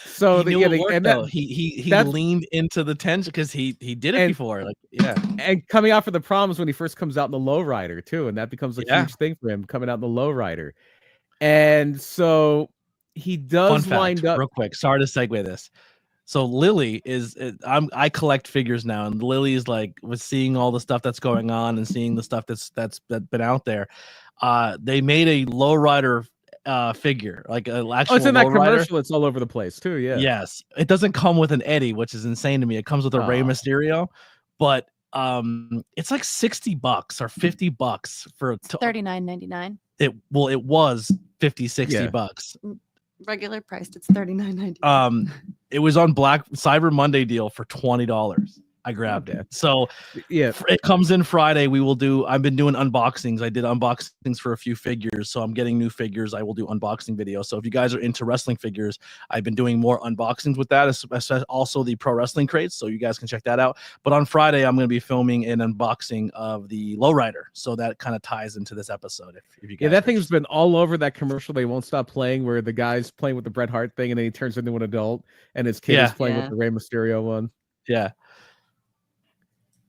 So he leaned into the tension because he did it before. Like, yeah, and coming out for the proms when he first comes out in the lowrider too, and that becomes a huge thing for him coming out in the lowrider. And so he does wind up real quick. Sorry to segue this. So Lilly I collect figures now, and Lilly is like, was seeing all the stuff that's going on and seeing the stuff that's been out there. They made a lowrider figure, like an actual. It's in that commercial. It's all over the place too. Yeah. Yes, it doesn't come with an Eddie, which is insane to me. It comes with a Rey Mysterio, but it's like $60 or $50 for $39.99. It was $50-$60. Regular priced, it's $39.99. It was on Black Cyber Monday deal for $20. I grabbed it. So yeah, it comes in Friday. I've been doing unboxings. I did unboxings for a few figures, so I'm getting new figures. I will do unboxing videos. So if you guys are into wrestling figures, I've been doing more unboxings with that, especially also the pro wrestling crates. So you guys can check that out. But on Friday, I'm going to be filming an unboxing of the lowrider. So that kind of ties into this episode. If you guys that thing's been all over that commercial. They won't stop playing, where the guy's playing with the Bret Hart thing, and then he turns into an adult, and his kid is playing with the Rey Mysterio one. Yeah.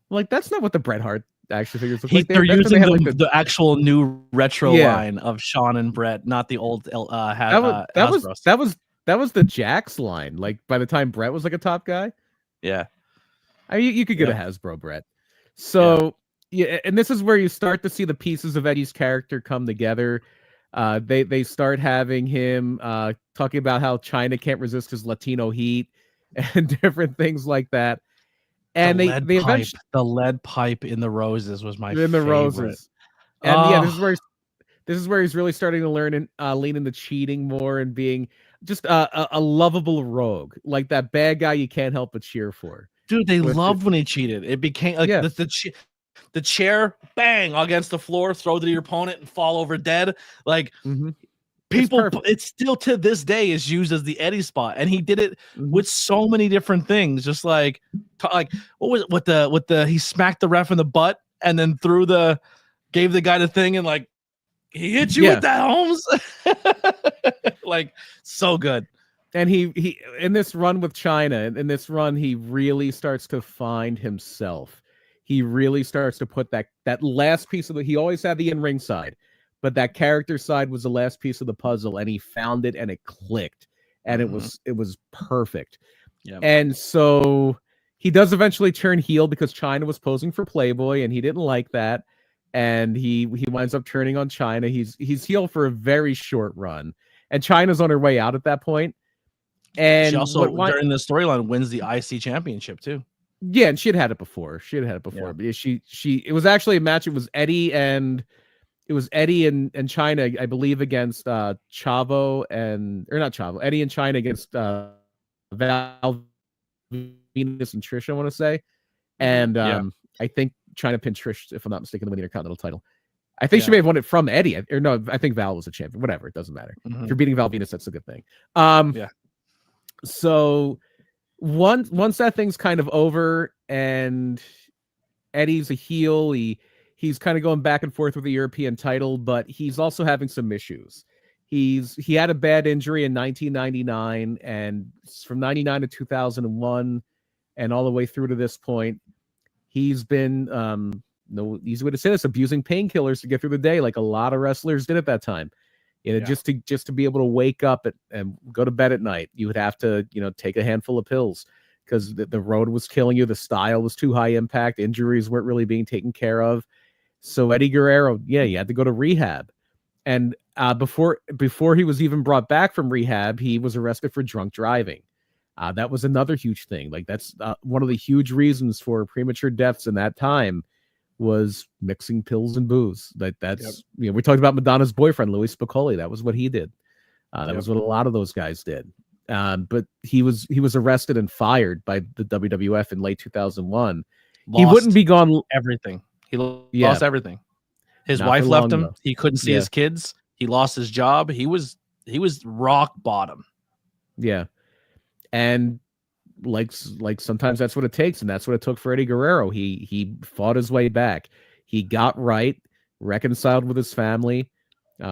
Like, that's not what the Bret Hart action figures look like. They're using the actual new retro line of Shawn and Bret, not the old that was the Jax line. Like, by the time Bret was like a top guy. Yeah. I mean, you could get a Hasbro Bret. So and this is where you start to see the pieces of Eddie's character come together. They start having him talking about how China can't resist his Latino heat and different things like that. And the lead pipe in the roses was my favorite. Roses. And this is where he's really starting to learn and lean into cheating more and being just a lovable rogue, like that bad guy you can't help but cheer for. Dude, they loved when he cheated. It became like the chair, bang, against the floor, throw to your opponent and fall over dead. Like, people, it's still to this day is used as the Eddie spot, and he did it with so many different things. Just like what was it with the he smacked the ref in the butt and then gave the guy the thing, and like, he hit you with that, Holmes. Like, so good. And he in this run with China, in this run, he really starts to find himself. he really starts to put that last piece of he always had the in-ring side, but that character side was the last piece of the puzzle, and he found it and it clicked, and it was perfect. Yeah. And so he does eventually turn heel because China was posing for Playboy, and he didn't like that. And he winds up turning on China. He's heel for a very short run, and China's on her way out at that point. And she also during the storyline wins the IC championship too. Yeah, and she had it before. Yeah. But it was actually a match. It was Eddie and China, I believe, against Chavo or not Chavo. Eddie and China against Val Venus and Trish, I want to say. And I think China pinned Trish, if I'm not mistaken, to win the Intercontinental title. I think she may have won it from Eddie. Or no, I think Val was the champion. Whatever, it doesn't matter. If you're beating Val Venus, that's a good thing. So once that thing's kind of over and Eddie's a heel, he's kind of going back and forth with the European title, but he's also having some issues. He had a bad injury in 1999, and from 99 to 2001 and all the way through to this point, he's been no easy way to say this, abusing painkillers to get through the day, like a lot of wrestlers did at that time. Just to be able to wake up and go to bed at night, you would have to, take a handful of pills because the road was killing you. The style was too high impact. Injuries weren't really being taken care of. So Eddie Guerrero, he had to go to rehab. And before he was even brought back from rehab, he was arrested for drunk driving. That was another huge thing. Like that's one of the huge reasons for premature deaths in that time was mixing pills and booze. That's we talked about Madonna's boyfriend, Louis Spicolli. That was what he did. That was what a lot of those guys did. But he was arrested and fired by the WWF in late 2001. He wouldn't be gone. Everything. He lost everything. His wife left him. Though. He couldn't see his kids. He lost his job. He was rock bottom. Yeah. And like sometimes that's what it takes, and that's what it took for Eddie Guerrero. He fought his way back. He got right, reconciled with his family,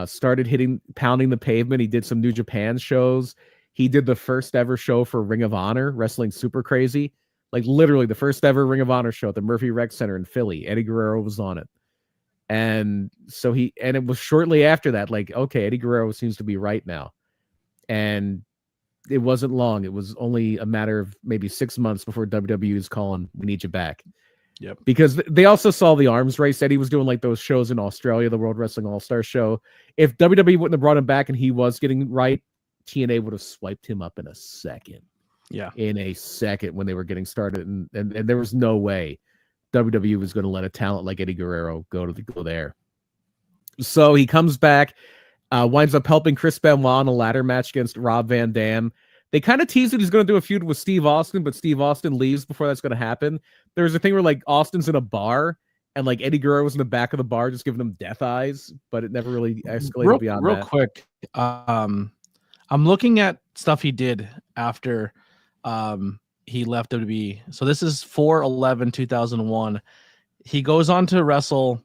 started pounding the pavement. He did some New Japan shows. He did the first ever show for Ring of Honor, Wrestling Super Crazy. Like literally the first ever Ring of Honor show at the Murphy Rec Center in Philly. Eddie Guerrero was on it. And so it was shortly after that, like, okay, Eddie Guerrero seems to be right now. And it wasn't long. It was only a matter of maybe 6 months before WWE is calling, we need you back. Yep. Because they also saw the arms race that he was doing, like those shows in Australia, the World Wrestling All-Star show. If WWE wouldn't have brought him back and he was getting right, TNA would have swiped him up in a second. Yeah. In a second when they were getting started. And there was no way WWE was going to let a talent like Eddie Guerrero go there. So he comes back, winds up helping Chris Benoit in a ladder match against Rob Van Dam. They kind of teased that he's going to do a feud with Steve Austin, but Steve Austin leaves before that's going to happen. There's a thing where like Austin's in a bar and like Eddie Guerrero was in the back of the bar just giving him death eyes, but it never really escalated beyond that. Real quick, I'm looking at stuff he did after he left WWE. So this is 4/11/2001. He goes on to wrestle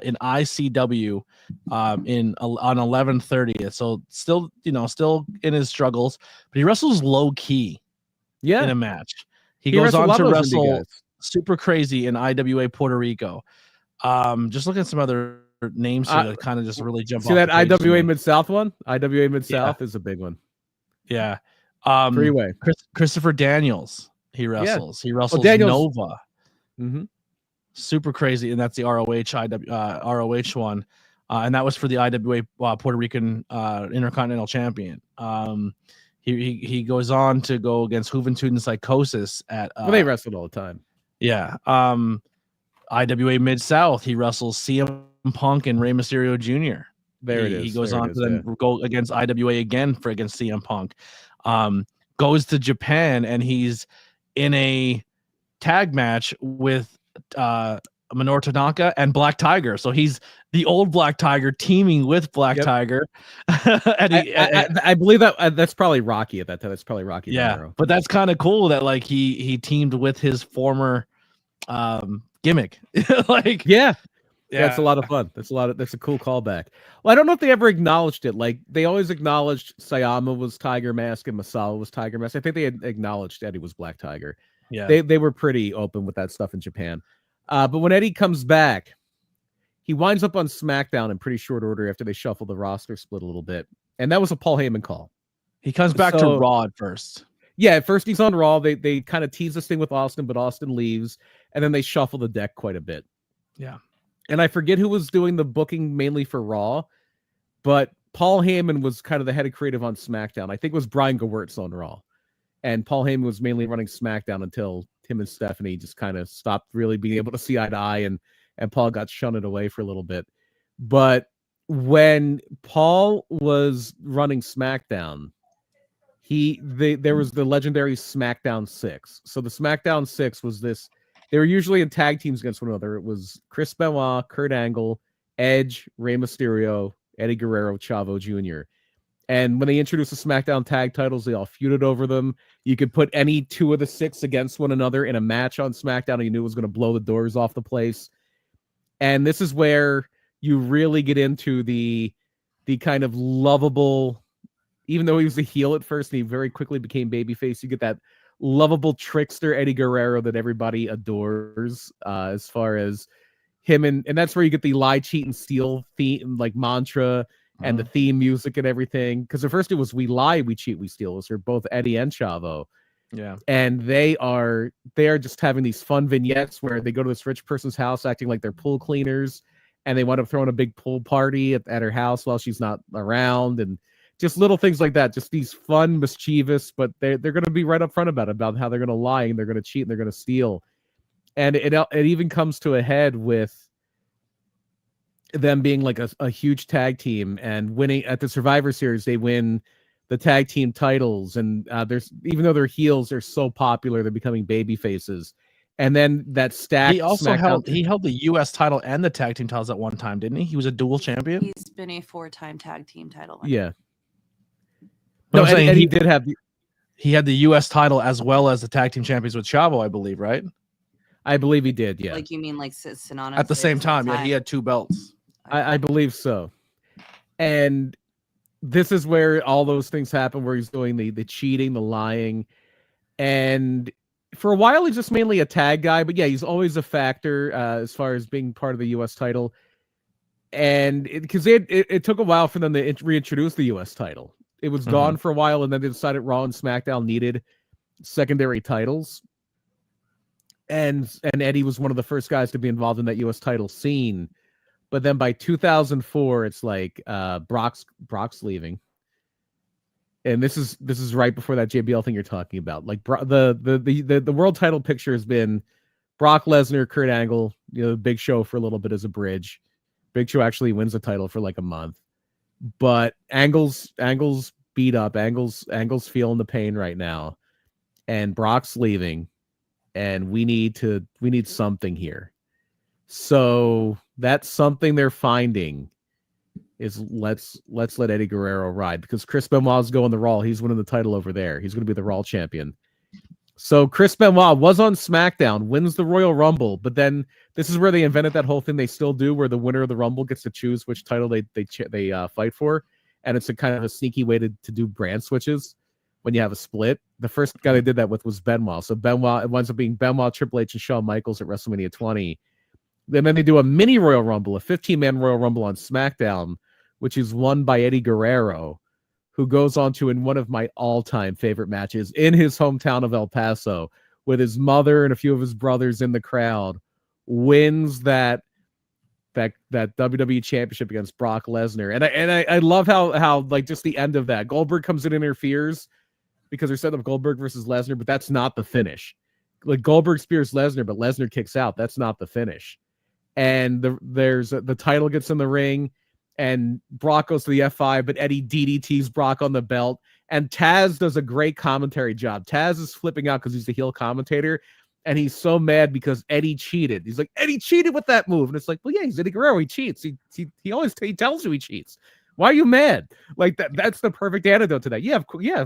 in ICW on 11/30. So still in his struggles, but he wrestles low key in a match. He goes on to wrestle Super Crazy in IWA Puerto Rico. Just looking at some other names here that kind of just really jump off. See that IWA Mid-South one? IWA Mid-South is a big one. Yeah. Three-way. Christopher Daniels. He wrestles. He wrestles Nova. Mm-hmm. Super Crazy, and that's the ROH one, and that was for the IWA Puerto Rican Intercontinental Champion. He goes on to go against Juventud and Psychosis at. They wrestled all the time. Yeah. IWA Mid-South. He wrestles CM Punk and Rey Mysterio Jr. He goes on to then go against IWA again against CM Punk. Goes to Japan, and he's in a tag match with Minoru Tanaka and Black Tiger. So he's the old Black Tiger teaming with Black Tiger. I believe that's probably Rocky at that time. That's probably Rocky. Yeah, Guerrero. But that's kind of cool that like he teamed with his former gimmick. That's a lot of fun. That's a cool callback. Well, I don't know if they ever acknowledged it. Like they always acknowledged Sayama was Tiger Mask and Masala was Tiger Mask. I think they had acknowledged Eddie was Black Tiger. Yeah, they were pretty open with that stuff in Japan. But when Eddie comes back, he winds up on SmackDown in pretty short order after they shuffle the roster split a little bit. And that was a Paul Heyman call. He comes back to Raw at first. Yeah, at first he's on Raw. They kind of tease this thing with Austin, but Austin leaves. And then they shuffle the deck quite a bit. Yeah. And I forget who was doing the booking mainly for Raw, but Paul Heyman was kind of the head of creative on SmackDown. I think it was Brian Gewirtz on Raw. And Paul Heyman was mainly running SmackDown until him and Stephanie just kind of stopped really being able to see eye to eye, and Paul got shunted away for a little bit. But when Paul was running SmackDown, there was the legendary SmackDown 6. So the SmackDown 6 was this. They were usually in tag teams against one another. It was Chris Benoit, Kurt Angle, Edge, Rey Mysterio, Eddie Guerrero, Chavo Jr. And when they introduced the SmackDown tag titles, they all feuded over them. You could put any two of the 6 against one another in a match on SmackDown, and you knew it was going to blow the doors off the place. And this is where you really get into the kind of lovable, even though he was a heel at first and he very quickly became babyface, you get that lovable trickster Eddie Guerrero that everybody adores, as far as him. And that's where you get the lie, cheat, and steal theme, like mantra, and the theme music and everything. Because at first it was we lie, we cheat, we steal. Those are both Eddie and Chavo. Yeah. And they are just having these fun vignettes where they go to this rich person's house acting like they're pool cleaners, and they wind up throwing a big pool party at her house while she's not around, and just little things like that. Just these fun, mischievous, but they're going to be right up front about how they're going to lie and they're going to cheat and they're going to steal. And it even comes to a head with them being like a huge tag team and winning at the Survivor Series. They win the tag team titles, and even though they're heels, they're so popular, they're becoming baby faces. And then that stack. He also held the U.S. title and the tag team titles at one time, didn't he? He was a dual champion. He's been a 4-time tag team title winner. Yeah. No, and he did have. He had the U.S. title as well as the tag team champions with Chavo, I believe, right? I believe he did. Yeah. Like, you mean like synonymous at the same time? Yeah, he had 2 belts. I believe so. And this is where all those things happen, where he's doing the cheating, the lying. And for a while, he's just mainly a tag guy. But yeah, he's always a factor as far as being part of the U.S. title. And because it took a while for them to reintroduce the U.S. title. It was gone for a while, and then they decided Raw and SmackDown needed secondary titles. And Eddie was one of the first guys to be involved in that U.S. title scene. But then by 2004, it's like Brock's leaving, and this is right before that JBL thing you're talking about. Like the world title picture has been Brock Lesnar, Kurt Angle, the Big Show for a little bit as a bridge. Big Show actually wins the title for like a month, but Angle's beat up. Angle's feeling the pain right now, and Brock's leaving, and we need something here. So that's something they're finding is let's let Eddie Guerrero ride, because Chris Benoit's going the Raw. He's winning the title over there. He's going to be the Raw champion. So Chris Benoit was on SmackDown, wins the Royal Rumble, but then this is where they invented that whole thing they still do, where the winner of the Rumble gets to choose which title they fight for, and it's a kind of a sneaky way to do brand switches when you have a split. The first guy they did that with was Benoit. So Benoit, it winds up being Benoit, Triple H, and Shawn Michaels at WrestleMania 20. And then they do a mini Royal Rumble, a 15-man Royal Rumble on SmackDown, which is won by Eddie Guerrero, who goes on to, in one of my all-time favorite matches in his hometown of El Paso, with his mother and a few of his brothers in the crowd, wins that WWE Championship against Brock Lesnar. And I love how like just the end of that, Goldberg comes in and interferes because they're setting up Goldberg versus Lesnar, but that's not the finish. Like Goldberg spears Lesnar, but Lesnar kicks out. That's not the finish. And the title gets in the ring, and Brock goes to the F5, but Eddie DDTs Brock on the belt, and Taz does a great commentary job. Taz is flipping out because he's the heel commentator, and he's so mad because Eddie cheated. He's like, Eddie cheated with that move, and it's like, well, yeah, he's Eddie Guerrero. He cheats. He always tells you he cheats. Why are you mad? Like that's the perfect antidote to that. Yeah,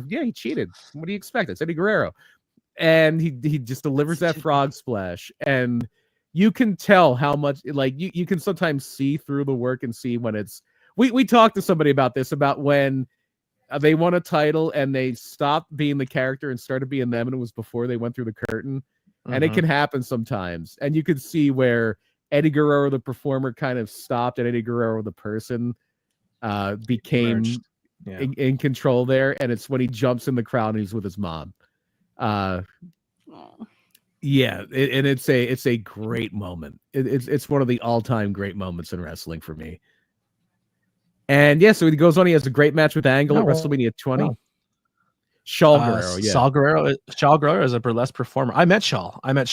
he cheated. What do you expect? It's Eddie Guerrero, and he just delivers that frog splash, and you can tell how much, like, you can sometimes see through the work and see when it's, we talked to somebody about this, about when they won a title and they stopped being the character and started being them, and it was before they went through the curtain. and it can happen sometimes. And you could see where Eddie Guerrero, the performer, kind of stopped, and Eddie Guerrero, the person, became in control there. And it's when he jumps in the crowd and he's with his mom. Yeah, and it's a great moment. It's one of the all-time great moments in wrestling for me. And yeah, so he goes on. He has a great match with Angle at WrestleMania 20. No. Shaw Guerrero, yeah. Shaw Guerrero is a burlesque performer. I met Shaw. I met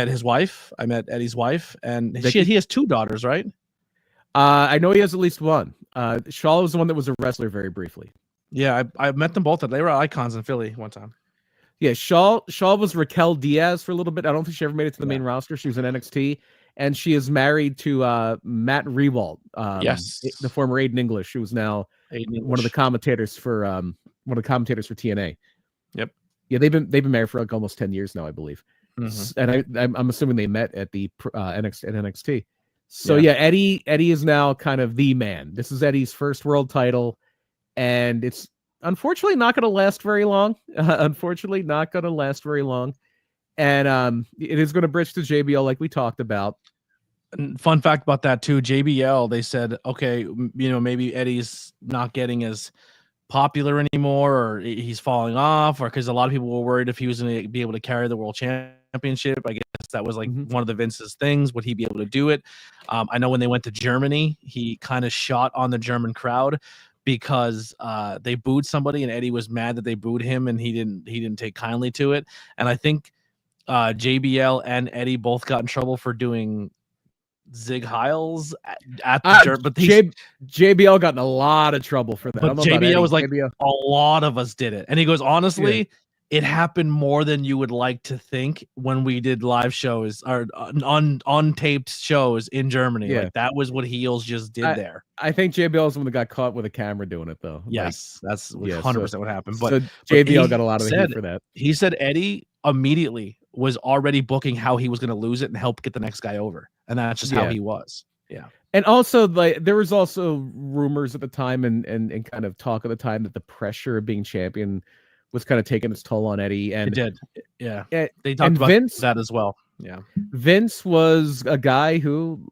his wife. I met Eddie's wife, and he has 2 daughters, right? I know he has at least one. Shaw was the one that was a wrestler very briefly. Yeah, I met them both. They were icons in Philly one time. Yeah, Shaw was Raquel Diaz for a little bit. I don't think she ever made it to the main roster. She was in NXT, and she is married to Matt Rewalt, the former Aiden English, who is now one of the commentators for TNA. Yep. Yeah, they've been married for like almost 10 years now, I believe. And I'm assuming they met at the NXT. So yeah, Eddie is now kind of the man. This is Eddie's first world title, and it's unfortunately not going to last very long. And it is going to bridge to JBL like we talked about. And fun fact about that too, JBL, they said, okay, maybe Eddie's not getting as popular anymore, or he's falling off, or because a lot of people were worried if he was going to be able to carry the world championship. I guess that was like one of the Vince's things. Would he be able to do it? I know when they went to Germany, he kind of shot on the German crowd because they booed somebody, and Eddie was mad that they booed him, and he didn't take kindly to it. And I think JBL and Eddie both got in trouble for doing Zig Heils at the but JBL got in a lot of trouble for that. But JBL was like, a lot of us did it, and he goes, honestly, it happened more than you would like to think when we did live shows or untaped shows in Germany. Like that was what heels just did there. I think JBL is the one that got caught with a camera doing it, though. Yes, that's 100% what happened. But JBL got a lot of heat for that. He said Eddie immediately was already booking how he was going to lose it and help get the next guy over, and that's just how he was. Yeah. And also, like, there was also rumors at the time and kind of talk at the time that the pressure of being champion was kind of taking its toll on Eddie. And it did. Yeah. They talked about that as well. Yeah. Vince was a guy who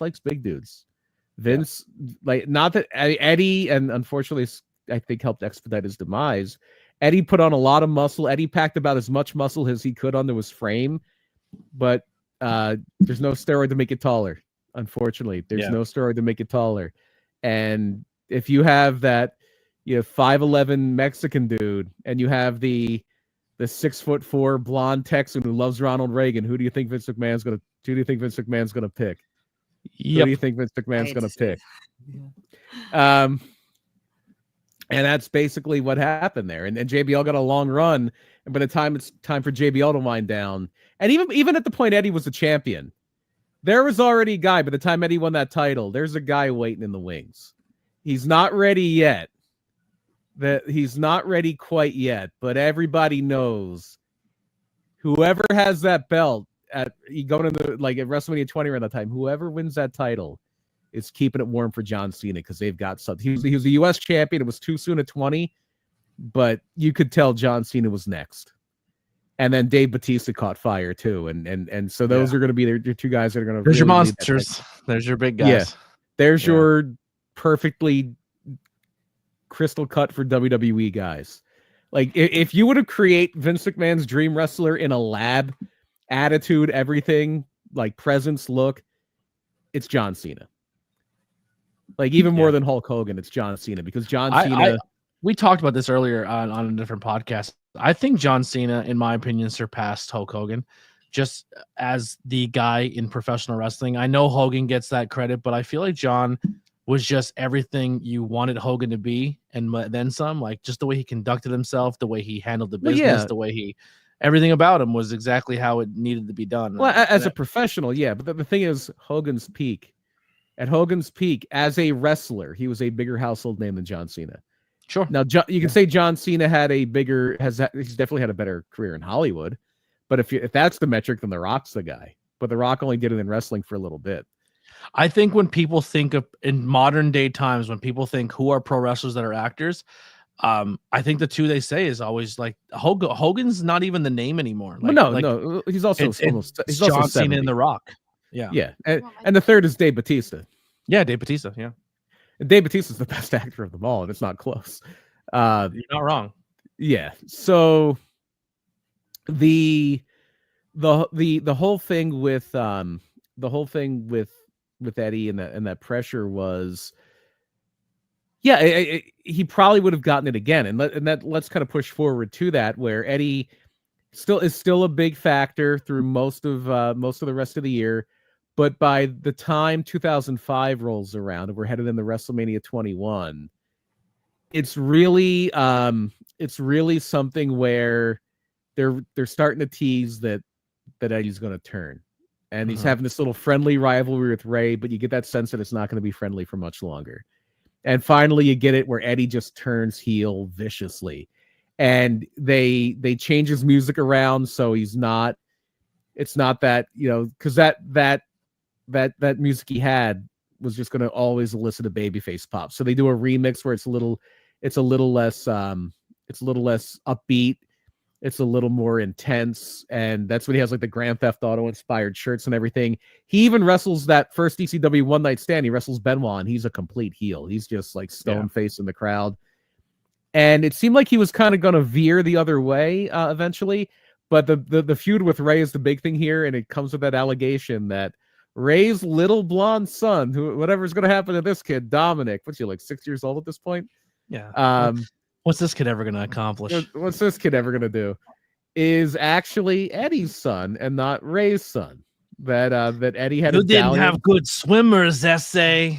likes big dudes. Vince, like, not that Eddie, and unfortunately, I think helped expedite his demise. Eddie put on a lot of muscle. Eddie packed about as much muscle as he could onto his frame, but there's no steroid to make it taller. Unfortunately, there's no steroid to make it taller. And if you have that, 5'11" Mexican dude, and you have the 6'4" blonde Texan who loves Ronald Reagan, who do you think Vince McMahon's gonna pick? Who do you think Vince McMahon's gonna pick? And that's basically what happened there. And JBL got a long run. And by the time it's time for JBL to wind down, and even at the point Eddie was the champion, there was already a guy. By the time Eddie won that title, there's a guy waiting in the wings. He's not ready yet. He's not ready quite yet. But everybody knows whoever has that belt at WrestleMania 20 around that time, whoever wins that title is keeping it warm for John Cena, because they've got something. He was a U.S. champion. It was too soon at 20, but you could tell John Cena was next. And then Dave Bautista caught fire too, and so those are going to be the 2 guys that are going to. There's your monsters. There's your big guys. Yeah. There's your perfectly crystal cut for WWE guys. Like, if you were to create Vince McMahon's dream wrestler in a lab, attitude, everything, like presence, look, it's John Cena. Like, even more than Hulk Hogan, it's John Cena, because John Cena. We talked about this earlier on a different podcast. I think John Cena, in my opinion, surpassed Hulk Hogan just as the guy in professional wrestling. I know Hogan gets that credit, but I feel like John was just everything you wanted Hogan to be, and then some. Like, just the way he conducted himself, the way he handled the business, the way everything about him was exactly how it needed to be done. Well, as a professional, but the thing is, Hogan's peak, as a wrestler, he was a bigger household name than John Cena. Sure. Now, you can say John Cena he's definitely had a better career in Hollywood, but if that's the metric, then The Rock's the guy. But The Rock only did it in wrestling for a little bit. I think when people think of, in modern day times, when people think who are pro wrestlers that are actors, I think the two they say is always like Hogan's not even the name anymore. Like, no, he's also it's he's John also Cena 70. and The Rock. Yeah, Yeah, and the third is Dave Bautista. Yeah, Dave Bautista. Yeah, and Dave Bautista's the best actor of them all, and it's not close. You're not wrong. Yeah, so the whole thing with Eddie and that pressure was, he probably would have gotten it again, and let's kind of push forward to that, where Eddie is still a big factor through most of the rest of the year, but by the time 2005 rolls around and we're headed into WrestleMania 21, it's really something where they're starting to tease that Eddie's going to turn, and he's having this little friendly rivalry with Ray, but you get that sense that it's not going to be friendly for much longer. And finally, you get it where Eddie just turns heel viciously, and they change his music around so it's not that, because that music he had was just going to always elicit a babyface pop. So they do a remix where it's a little less upbeat. It's a little more intense, and that's when he has like the Grand Theft Auto inspired shirts and everything. He even wrestles that first ECW One Night Stand. He wrestles Benoit, and he's a complete heel. He's just like stone face in the crowd. And it seemed like he was kind of going to veer the other way eventually. But the feud with Ray is the big thing here, and it comes with that allegation that Ray's little blonde son, whatever's going to happen to this kid, Dominic, what's he, like 6 years old at this point? Yeah. What's this kid ever going to accomplish? What's this kid ever going to do? Is actually Eddie's son and not Ray's son. That Eddie had. You didn't have good swimmers, essay.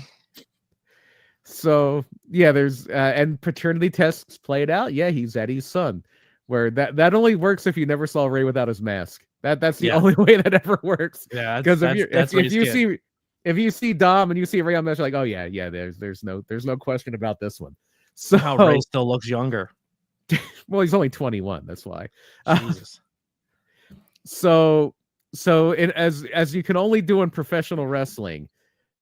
So yeah, there's and paternity tests played out. Yeah, he's Eddie's son. Where that only works if you never saw Ray without his mask. That's the only way that ever works. Yeah, because if you see Dom and you see Ray on the match, you're like, oh yeah, there's no question about this one. So how Ray still looks younger. Well, he's only 21. That's why. Jesus. So as you can only do in professional wrestling,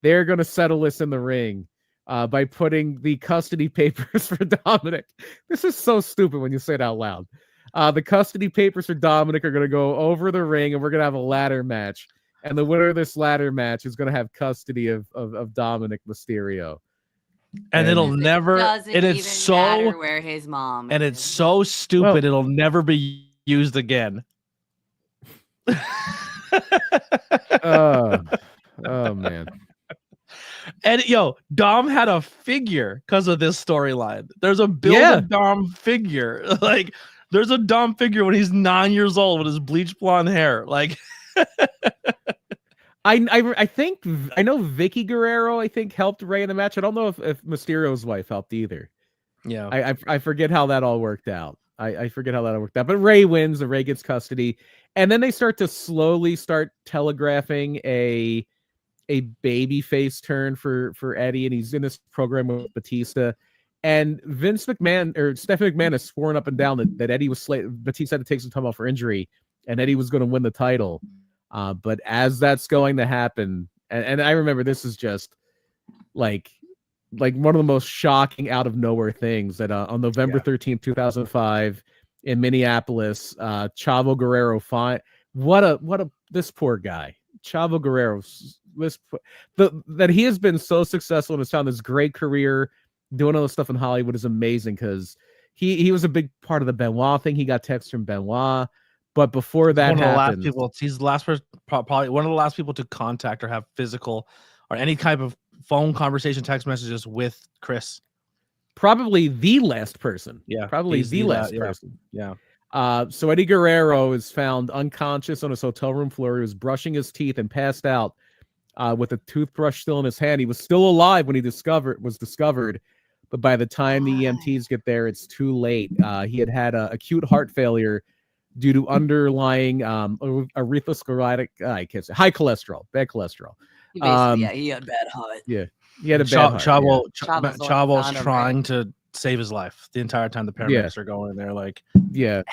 they're going to settle this in the ring by putting the custody papers for Dominic. This is so stupid when you say it out loud. The custody papers for Dominic are going to go over the ring, and we're going to have a ladder match. And the winner of this ladder match is going to have custody of Dominic Mysterio. And it'll never. It is so matter where his mom. And it's so stupid. It'll never be used again. Oh man. And Dom had a figure because of this storyline. There's a Dom figure. Like, there's a Dom figure when he's 9 years old with his bleached blonde hair. Like, I think I know Vicky Guerrero, I think, helped Ray in the match. I don't know if Mysterio's wife helped either. Yeah. I forget how that all worked out. I forget how that all worked out. But Ray wins, and Ray gets custody. And then they start telegraphing a babyface turn for Eddie, and he's in this program with Batista. And Stephanie McMahon has sworn up and down that Eddie was Batista had to take some time off for injury, and Eddie was going to win the title. But as that's going to happen, and I remember this is just like one of the most shocking out of nowhere things that on November 13th, 2005 in Minneapolis, Chavo Guerrero this poor guy, Chavo Guerrero, that he has been so successful and has found this great career doing all this stuff in Hollywood is amazing, because he was a big part of the Benoit thing. He got texts from Benoit. But before that happened, he's the last person, probably one of the last people to contact or have physical or any type of phone conversation, text messages with Chris. Probably the last person. Yeah, probably the last person. Yeah. So Eddie Guerrero is found unconscious on his hotel room floor. He was brushing his teeth and passed out with a toothbrush still in his hand. He was still alive when he was discovered, but by the time the EMTs get there, it's too late. He had acute heart failure due to underlying atherosclerotic, high cholesterol, bad cholesterol. He had bad heart. Yeah, he had a bad heart. Chavo's trying to save his life the entire time. The paramedics are going in there, like, sorry.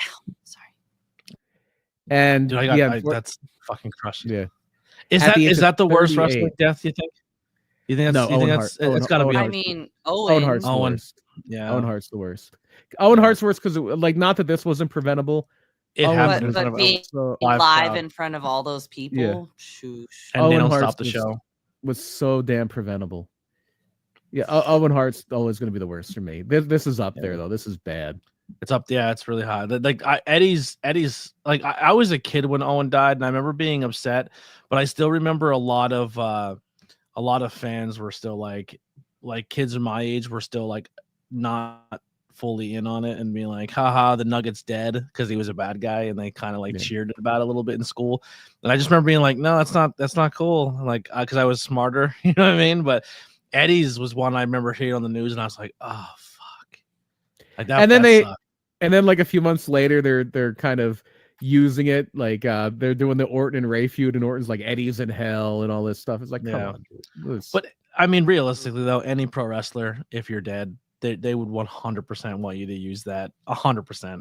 And dude, that's fucking crushing. Yeah, is that the worst wrestling death? You think? You think that's? No, it's got to be. I mean, Owen. Yeah. Owen Hart's the worst. Owen Hart's worst because, like, not that this wasn't preventable. It happened in but front of being so, live crowd. in front of all those people. Yeah. Shoosh. And Owen they don't Hart's stop the show. Was so damn preventable. Yeah, Owen Hart's always going to be the worst for me. This is up there though. This is bad. It's up. Yeah, it's really high. Like Eddie's like I was a kid when Owen died, and I remember being upset, but I still remember a lot of fans were still like kids of my age were still like not fully in on it and being like, haha, the Nuggets dead because he was a bad guy, and they kind of like cheered about it a little bit in school. And I just remember being like, no, that's not cool. Like, because I was smarter, you know what I mean? But Eddie's was one I remember hearing on the news, and I was like, oh fuck. Like that. And then like a few months later, they're kind of using it like they're doing the Orton and Ray feud, and Orton's like Eddie's in hell and all this stuff. It's like, come on. But I mean, realistically though, any pro wrestler, if you're dead, they would 100% want you to use that 100%.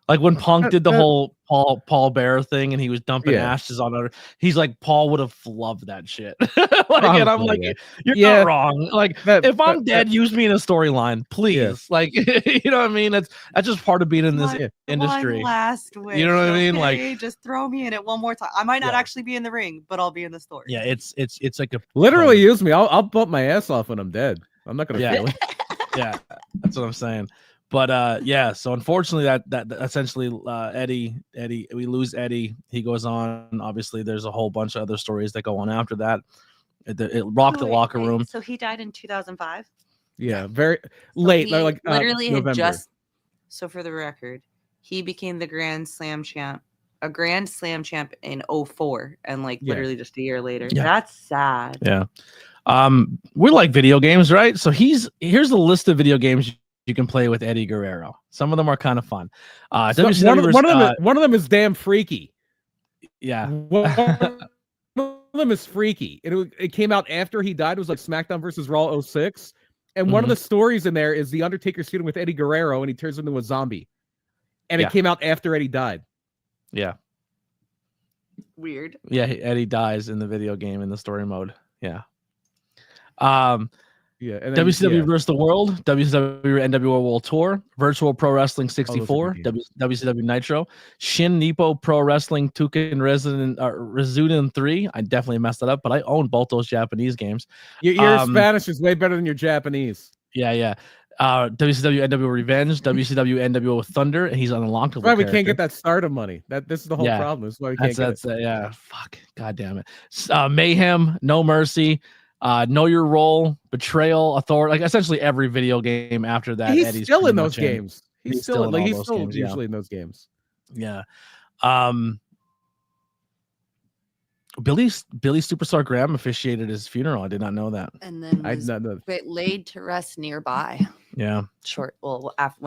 Like when Punk did the whole Paul Bearer thing and he was dumping ashes on her, he's like, Paul would have loved that shit. And I'm like, you're not wrong. Like, if I'm dead, use me in a storyline, please. Like, you know what I mean? That's just part of being in this industry. One last wish, you know what I mean? Like, just throw me in it one more time. I might not actually be in the ring, but I'll be in the story. Yeah, it's like a literally use me. I'll bump my ass off when I'm dead. I'm not gonna feel it. Yeah, that's what I'm saying. But so unfortunately that essentially Eddie, we lose Eddie. He goes on. Obviously, there's a whole bunch of other stories that go on after that. It rocked the locker room. So he died in 2005. Yeah, very late. Like literally November. had just. So for the record, he became the Grand Slam champ in 2004, and like literally just a year later. Yeah. That's sad. Yeah. We like video games, right? So here's a list of video games you can play with Eddie Guerrero. Some of them are kind of fun. One of them is damn freaky. Yeah. One of them is freaky. It came out after he died. It was like SmackDown versus Raw 06. And one of the stories in there is the Undertaker feuding with Eddie Guerrero, and he turns into a zombie. And it came out after Eddie died. Yeah. Weird. Yeah, Eddie dies in the video game in the story mode. Yeah. And then, WCW versus the World, WCW NWO World Tour, Virtual Pro Wrestling 64, WCW Nitro, Shin Nippo Pro Wrestling Tuken Resuden 3. I definitely messed that up, but I own both those Japanese games. Your Spanish is way better than your Japanese. Yeah. WCW NWO Revenge, WCW NWO Thunder, and he's an unlockable. That's why we can't get that Stardom money. This is the whole problem. That's why we can't get it. Yeah, fuck, god damn it. Mayhem, No Mercy. Know Your Role, Betrayal, Authority, like essentially every video game after that. He's Eddie's still in those games. He's still usually in those games. Yeah. Billy Superstar Graham officiated his funeral. I did not know that. And then I did not know that. Laid to rest nearby. Yeah.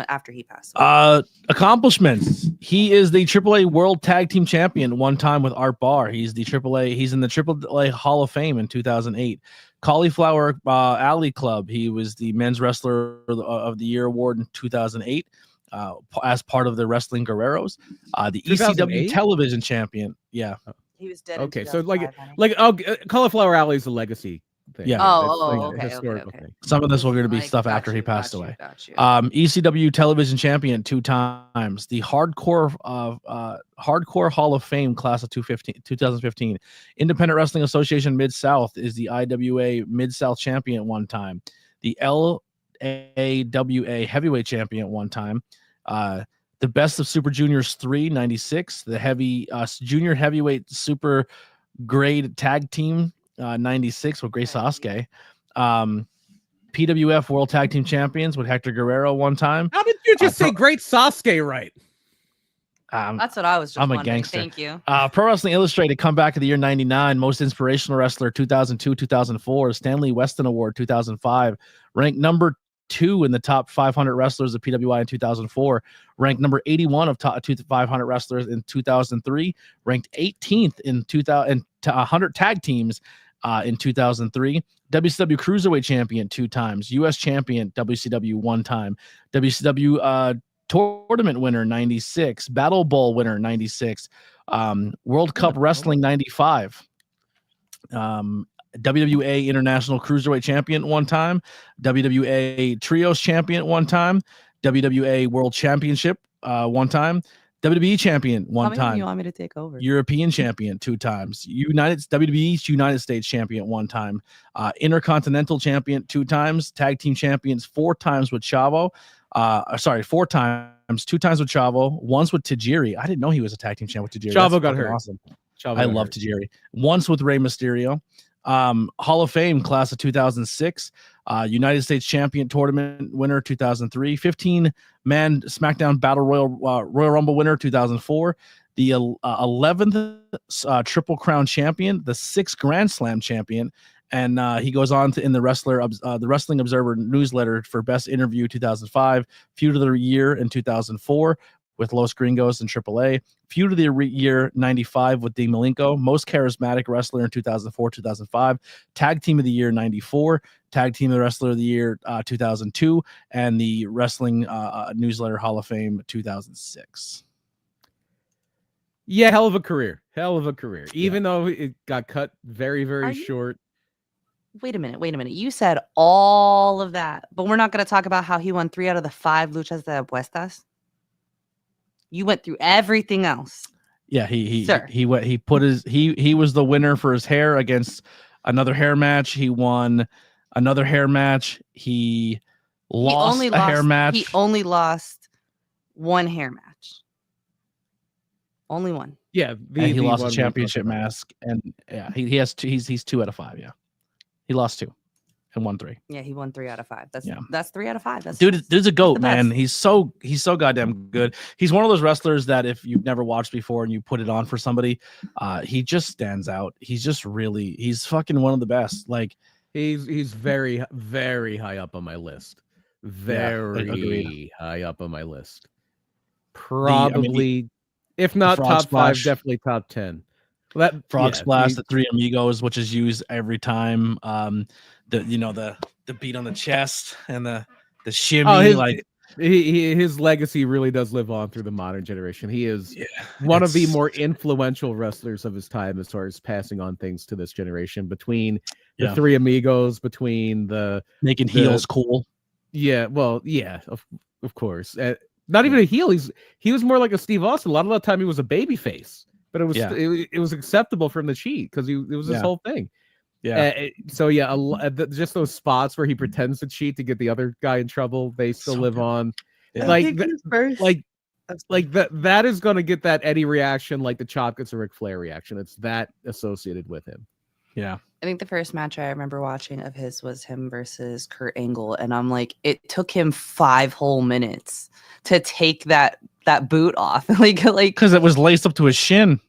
After he passed away. Accomplishments. He is the AAA World Tag Team Champion one time with Art Barr. He's in the AAA Hall of Fame in 2008. Cauliflower Alley Club. He was the Men's Wrestler of the Year award in 2008 as part of the Wrestling Guerreros. The ECW Television Champion. Yeah. He was dead. Okay, so Cauliflower Alley is a legacy thing. Yeah. Okay. Thing. Some of this will going to be stuff after he passed away. ECW Television Champion 2 times. The Hardcore Hall of Fame class of 2015. Independent Wrestling Association Mid-South is the IWA Mid-South Champion 1 time. The LAWA Heavyweight Champion 1 time. The Best of Super Juniors 3, 96. The Junior Heavyweight Super Grade Tag Team 96 with Grace Sasuke. PWF World Tag Team Champions with Hector Guerrero 1 time. How did you just say Great Sasuke right? That's what I was just I'm wondering. a gangster. Thank you. Pro Wrestling Illustrated comeback of the year 99. Most Inspirational Wrestler 2002-2004. Stanley Weston Award 2005. Ranked number 2 in the top 500 wrestlers of PWI in 2004, ranked number 81 of top 500 wrestlers in 2003, ranked 18th in 100 tag teams in 2003, WCW Cruiserweight Champion 2 times, U.S. Champion WCW 1 time, WCW Tournament winner 96, Battle Bowl winner 96, World Cup Wrestling 95. WWA International Cruiserweight Champion one time, WWA Trios Champion one time, WWA World Championship one time, WWE Champion one How many do you time, want me to take over? European Champion 2 times, WWE United States Champion 1 time, Intercontinental Champion 2 times, Tag Team Champions 4 times with Chavo. 4 times, 2 times with Chavo, once with Tajiri. I didn't know he was a tag team champ with Tajiri. Chavo got hurt. Awesome. Chavo I love Tajiri. Once with Rey Mysterio. Hall of Fame class of 2006. United States Champion Tournament winner 2003. 15-man SmackDown Battle Royal Rumble winner 2004. The 11th Triple Crown champion, the 6th Grand Slam champion, and he goes on to in the Wrestling Observer newsletter for Best Interview 2005, Feud of the Year in 2004 with Los Gringos and AAA, Feud of the Year 95 with Dean Malenko, Most Charismatic Wrestler in 2004-2005, Tag Team of the Year 94, Tag Team of the Wrestler of the Year 2002, and the Wrestling Newsletter Hall of Fame 2006. Yeah, hell of a career. Even though it got cut very, very short. Wait a minute. You said all of that, but we're not going to talk about how he won 3 out of the 5 luchas de apuestas. You went through everything else. Yeah, he was the winner for his hair against another hair match. He won another hair match. He lost a hair match. He only lost 1 hair match. Only 1. Yeah, he lost a championship mask, and yeah, he's 2 out of 5. Yeah. He lost 2 and won 3. Yeah, he won 3 out of 5. That's 3 out of 5. That's dude's a goat, man. He's so goddamn good. He's one of those wrestlers that if you've never watched before and you put it on for somebody, he just stands out. He's fucking one of the best. Like he's very, very high up on my list. Very high up on my list. Probably, if not top Splash. 5, definitely top 10. Frog Splash, the 3 Amigos, which is used every time. The beat on the chest and the shimmy. His legacy really does live on through the modern generation. He is one of the more influential wrestlers of his time as far as passing on things to this generation. Between the 3 Amigos, between the making heels cool. Yeah, well, yeah, of course. Not even a heel. He was more like a Steve Austin. A lot of the time, he was a baby face. But it was acceptable for him to cheat because it was his whole thing. Yeah. Just those spots where he pretends to cheat to get the other guy in trouble, they still live on. Yeah. That is going to get that Eddie reaction, like the Chop gets a Ric Flair reaction. It's that associated with him. Yeah. I think the first match I remember watching of his was him versus Kurt Angle, and I'm like, it took him 5 whole minutes to take that boot off, like because it was laced up to his shin.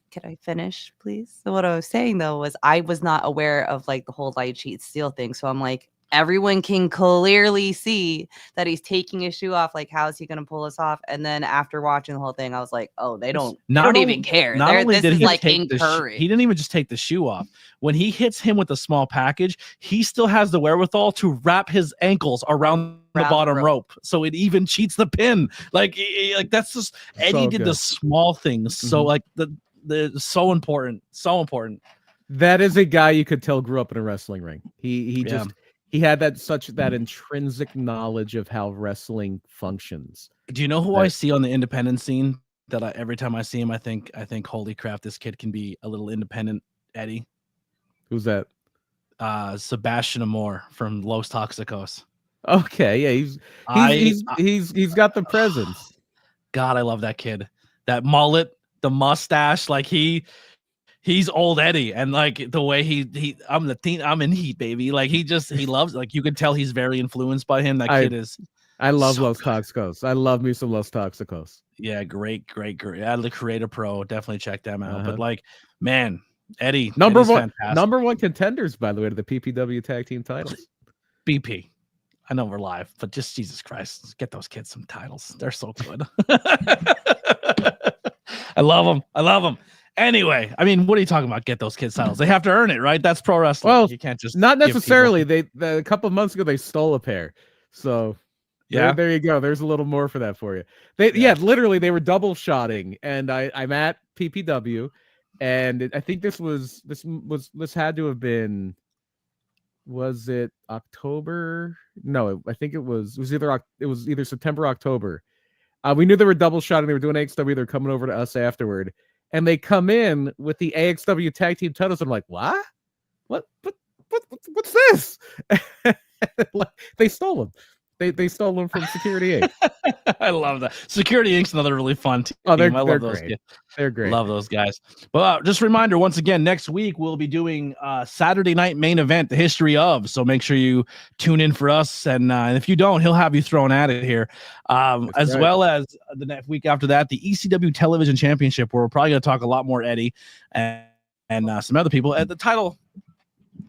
Could I finish, please? So what I was saying though was I was not aware of like the whole light cheat steal thing. So I'm like, everyone can clearly see that he's taking his shoe off. Like, how is he going to pull this off? And then after watching the whole thing, I was like, oh, they don't even care. Not only did he like encouraged. He didn't even just take the shoe off. When he hits him with a small package, he still has the wherewithal to wrap his ankles around the bottom rope. So it even cheats the pin. Like that's just Eddie did the small things. So like the so important. That is a guy you could tell grew up in a wrestling ring. He had that intrinsic knowledge of how wrestling functions. Do you know who I see on the independent scene that every time I see him, I think, holy crap, this kid can be a little independent Eddie? Who's that? Sebastian Amor from Los Toxicos. Okay, yeah, he's got the presence. God, I love that kid. That mullet, the mustache, like he's old Eddie, and like the way I'm in heat, baby. Like he loves, like you could tell he's very influenced by him. That kid is. I love Los Toxicos. I love me some Los Toxicos. Yeah, great. Out of the Creator Pro, definitely check them out. But like, man, Eddie, number one contenders, by the way, to the PPW tag team titles. BP. I know we're live, but just Jesus Christ, get those kids some titles. They're so good. I love them. Anyway, I mean, what are you talking about? Get those kids titles. They have to earn it, right? That's pro wrestling. Well, you can't just not necessarily. A couple of months ago they stole a pair. So yeah, there you go. There's a little more for that for you. Literally they were double shotting, and I'm at PPW, and I think this had to have been. Was it October? No, I think it was either September, October. We knew they were double shotting. They were doing AXW. They're coming over to us afterward, and they come in with the AXW tag team titles. I'm like, what? What's this? They stole them. They stole them from Security Inc. I love that. Security Inc.'s another really fun team. They're those great. Guys. They're great. Love those guys. Well, just a reminder, once again, next week we'll be doing Saturday night main event, the history of. So make sure you tune in for us. And if you don't, he'll have you thrown at it here. As right. Well as the next week after that, the ECW Television Championship, where we're probably going to talk a lot more Eddie and some other people. The title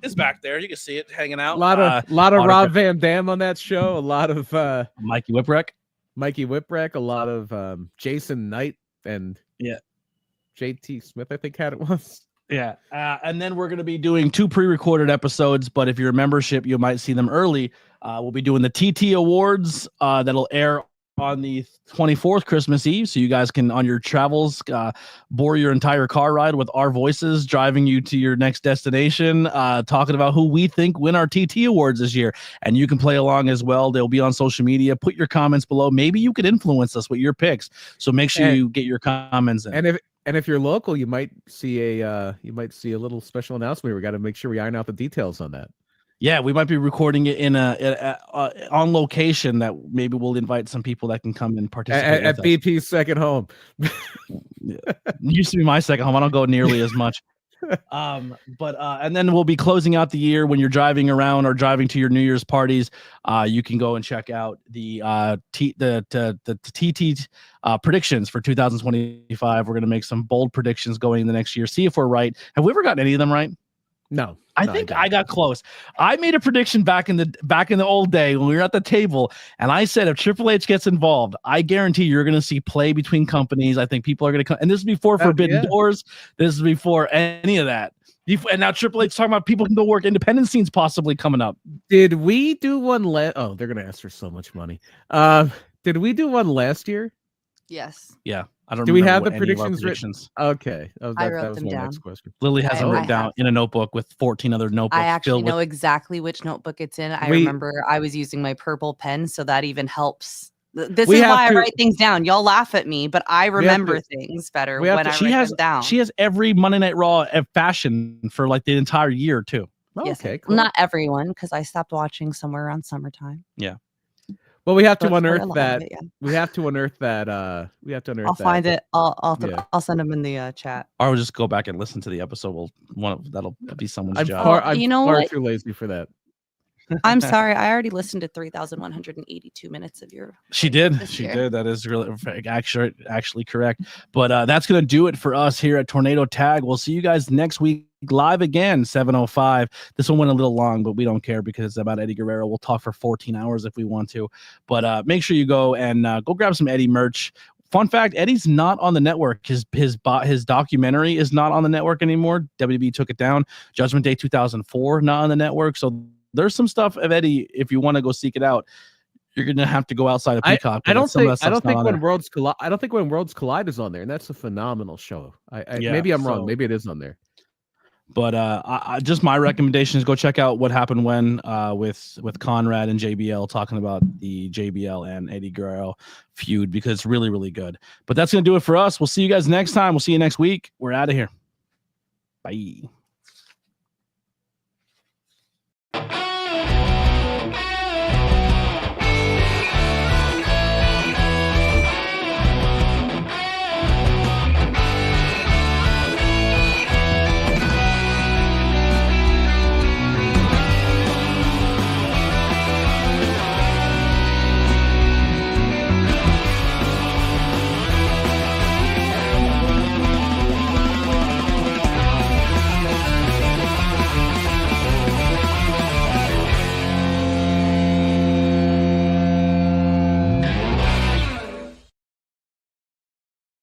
is back there. You can see it hanging out. A lot of Rob Van Dam on that show. A lot of Mikey Whipwreck. A lot of Jason Knight and JT Smith, I think had it once. Yeah. And then we're going to be doing 2 pre-recorded episodes, but if you're a membership, you might see them early. We'll be doing the TT Awards that'll air on the 24th, Christmas Eve, so you guys can, on your travels, bore your entire car ride with our voices driving you to your next destination, talking about who we think win our TT Awards this year. And you can play along as well. They'll be on social media. Put your comments below. Maybe you could influence us with your picks, so make sure you get your comments in. And if you're local, you might see a little special announcement. We got to make sure we iron out the details on that. Yeah, we might be recording it in on location. That maybe we'll invite some people that can come and participate at BP's second home. Used to be my second home. I don't go nearly as much. And then we'll be closing out the year when you're driving around or driving to your New Year's parties. You can go and check out the TT predictions for 2025. We're going to make some bold predictions going in the next year. See if we're right. Have we ever gotten any of them right? No. I think I got close. I made a prediction back in the old day when we were at the table, and I said if Triple H gets involved, I guarantee you're going to see play between companies. I think people are going to come, and this is before Forbidden Doors. This is before any of that. And now Triple H talking about people can go work independent scenes possibly coming up. Did we do one Oh, they're going to ask for so much money. Did we do one last year? Yes. Yeah. I don't. Do we have the predictions written? Okay. I wrote them down. Next question. Lily has them written down in a notebook with 14 other notebooks. I actually know exactly which notebook it's in. I remember I was using my purple pen, so that even helps. This is why I write things down. Y'all laugh at me, but I remember things better when I write them down. She has every Monday Night Raw fashion for like the entire year too. Yes. Okay, cool. Not everyone, because I stopped watching somewhere around summertime. Yeah. Well, we have to unearth that. We have to unearth that. We have to unearth. I'll find it. I'll send them in the chat. Or we'll just go back and listen to the episode. That'll be someone's job. I'm far too lazy for that. I'm sorry. I already listened to 3,182 minutes of your. She did. She did. That is really actually correct. But that's gonna do it for us here at Tornado Tag. We'll see you guys next week live again, 7:05. This one went a little long, but we don't care because it's about Eddie Guerrero. We'll talk for 14 hours if we want to. But make sure you go and go grab some Eddie merch. Fun fact: Eddie's not on the network. His documentary is not on the network anymore. WB took it down. Judgment Day 2004 not on the network. So there's some stuff of Eddie. If you want to go seek it out, you're gonna have to go outside of Peacock. I don't think When Worlds Collide is on there, and that's a phenomenal show. Maybe I'm wrong. Maybe it is on there. But just my recommendation is go check out What Happened When with Conrad and JBL talking about the JBL and Eddie Guerrero feud, because it's really, really good. But that's going to do it for us. We'll see you guys next time. We'll see you next week. We're out of here. Bye.